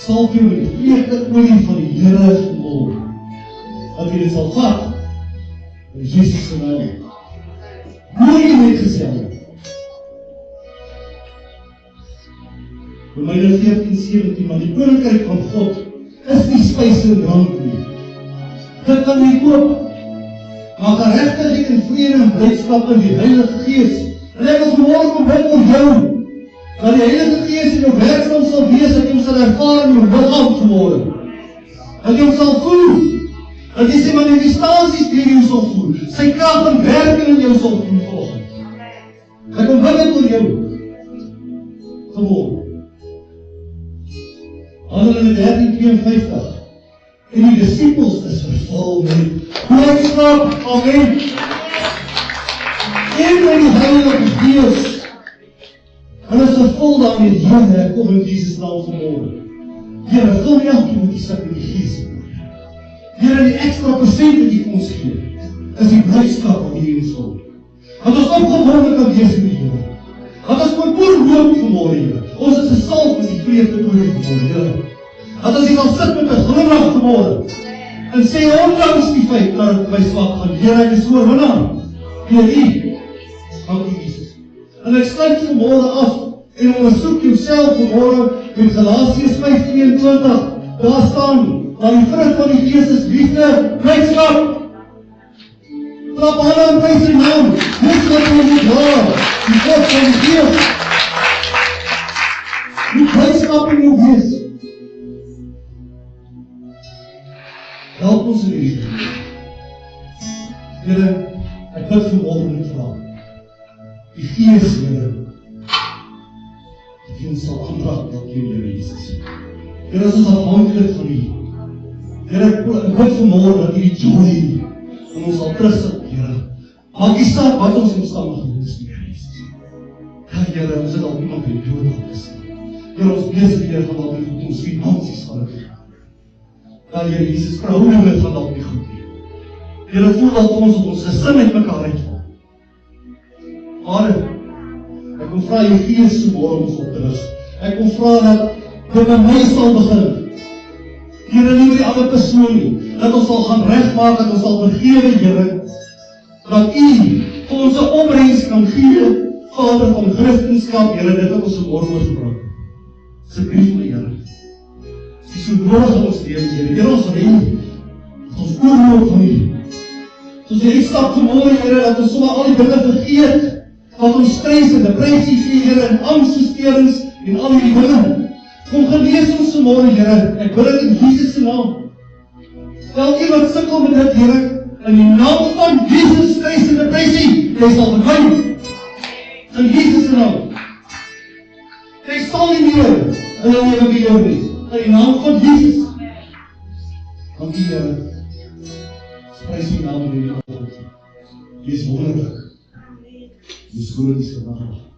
Sal vir jou die vreugdeolie van die Here vanmôre. Dat jy dit sal vat in Jesus se naam. Mooi metgeselle. Romeine 14:17, maar die koninkryk van God is nie spys en drank nie. Dit kan nie koop. Maar geregtigheid en vrede en blydskap in die Heilige Gees. En ek wil vanmôre kom bid vir jou. Dat die Heilige Gees in jou werksaam sal wees, dat jy hom sal ervaar in jou liggaam vanmôre. Dat jy hom sal voel. Dat jy sy manifestasies deur jou sal voel. Sy krag en werking in jou sal voel volgens. Ek kom bid vir jou. Vanmôre. Handelinge 13:52. En die disippels is vervul met blydskap. Amen. En met die Heilige Gees. Hulle is vervul daarmee, Here, kom in Jesus naam vanmôre. Here, vul elkeen met die sak met die Gees. Here, die extra persent wat jy vir ons gee, is die blydskap wat jy ons vul. Dat ons opgewonde kan wees met die Here. Dat ons moet oorloop vanmôre, Here. Ons is gesalf met die vreugdeolie vanmôre, Here. Dat ons hier kan sit met 'n glimlag vanmôre. En sê ondanks die feit dat het my swak gaan, Here, ek is oorwinnaar. Deur U. Dank U, Jesus. En ek sluit vanmôre af en ondersoek jouself vanmôre met Galasiërs 5:22. Daar staan, dat die vrug van die Gees is liefde, blydskap. Klap hande en prys die naam. Dis wat ons moet hoor. Die God van die Gees. Die blydskap in jou gees. Help ons in die Here. Here, ek bid vanmôre met vra. Die Gees, Here, die ons sal aandraag dat U, Here Jesus. Here, ons is afhanklik van U. Here, ek bid vanmôre dat U die joy en ons sal terugsit, Here. Maak nie saak wat ons omstandighede is, Here Jesus. Ja, Here, ons het al iemand in die dood al gesien. Here, ons besighede gaan al nie goed, ons finansies gaan het. Ja, Here Jesus, verhoudinge gaan al nie goed nie. Here, voel dat ons op ons gesin met mekaar uitval. Vader, ek kom vra U Gees vanmôre ons op te rig. Ek kom vra dat dit by my sal begin. Here, nie met die ander persoon nie. Dat ons sal gaan regmaak, dat ons sal vergewe, Here. Dat U vir ons 'n opbrengs kan gee, Vader van Christendom, Here, dit wat ons vanmôre oorgepraat het. Asseblief, my Here. Dit is so nodig in ons lewe, Here. Here, ons ren, dat ons oorloop van U. Soos jy stap vanmôre, Here, dat ons sommer al die dinge vergeet, dat ons stres en depressie gee, Here, en angsversteurings en al die dinge. Kom genees ons vanmôre, Here. Ek bid dit in Jesus se naam. Elkeen wat sukkel met dit, Here, in die naam van Jesus, stres en depressie, jy sal verdwyn. In Jesus se naam. Jy sal nie meer in jou lewe beheer nie. In die naam van Jesus. Dankie, Here. Prys U naam in die oggend. Jy is wonderlik. Jy is groot, jy is geweldig.